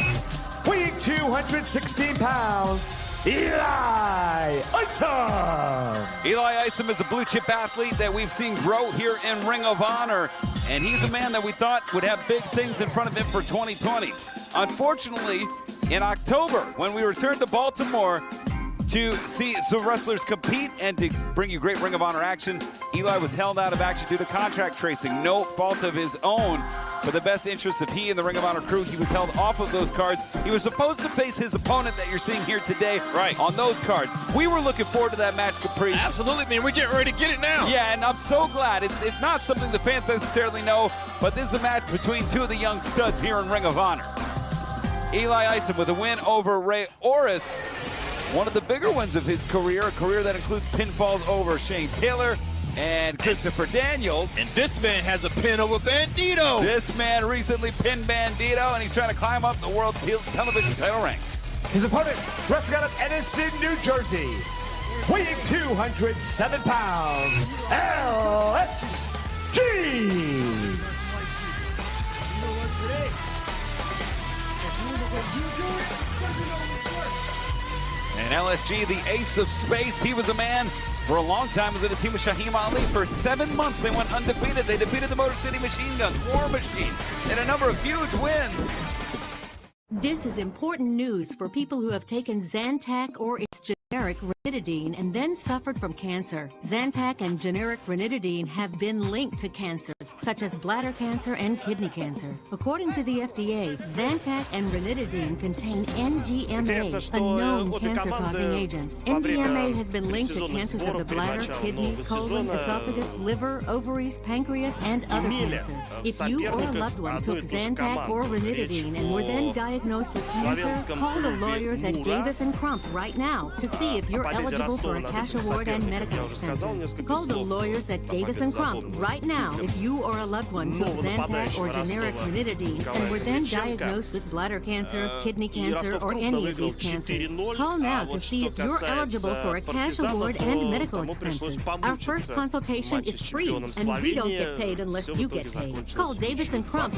weighing 216 pounds, Eli Isom. Eli Isom is a blue-chip athlete that we've seen grow here in Ring of Honor, and he's a man that we thought would have big things in front of him for 2020. Unfortunately, in October, when we returned to Baltimore to see some wrestlers compete and to bring you great Ring of Honor action, Eli was held out of action due to contract tracing. No fault of his own. For the best interest of he and the Ring of Honor crew, he was held off of those cards. He was supposed to face his opponent that you're seeing here today on those cards. We were looking forward to that match, Caprice. Absolutely, man. We're getting ready to get it now. Yeah, and I'm so glad. It's not something the fans necessarily know, but this is a match between two of the young studs here in Ring of Honor. Eli Isom with a win over Ray Horace. One of the bigger wins of his career, a career that includes pinfalls over Shane Taylor and Christopher Daniels. And this man has a pin over Bandito. This man recently pinned Bandito, and he's trying to climb up the world television title ranks. His opponent, wrestling out of Edison, New Jersey, weighing 207 pounds, LSG. And LSG, the ace of space, he was a man for a long time, was in a team with Shaheem Ali. For 7 months, they went undefeated. They defeated the Motor City Machine Guns, War Machine, and a number of huge wins. This is important news for people who have taken Zantac or its generic ranitidine and then suffered from cancer. Zantac and generic ranitidine have been linked to cancers such as bladder cancer and kidney cancer. According to the FDA, Zantac and ranitidine contain NDMA, a known cancer-causing agent. NDMA has been linked to cancers of the bladder, kidney, colon, esophagus, liver, ovaries, pancreas, and other cancers. If you or a loved one took Zantac or ranitidine and were then diagnosed with cancer, call the lawyers at Davis & Crump right now to see if you're eligible for a cash award and medical expenses. Call the lawyers at Davis & Crump right now if you or a loved one took Zantac or generic ranitidine and were then diagnosed with bladder cancer, kidney cancer, or any of these cancers. Call now to see if you're eligible for a cash award and medical expenses. Our first consultation is free, and we don't get paid unless you get paid. Call Davis & Crump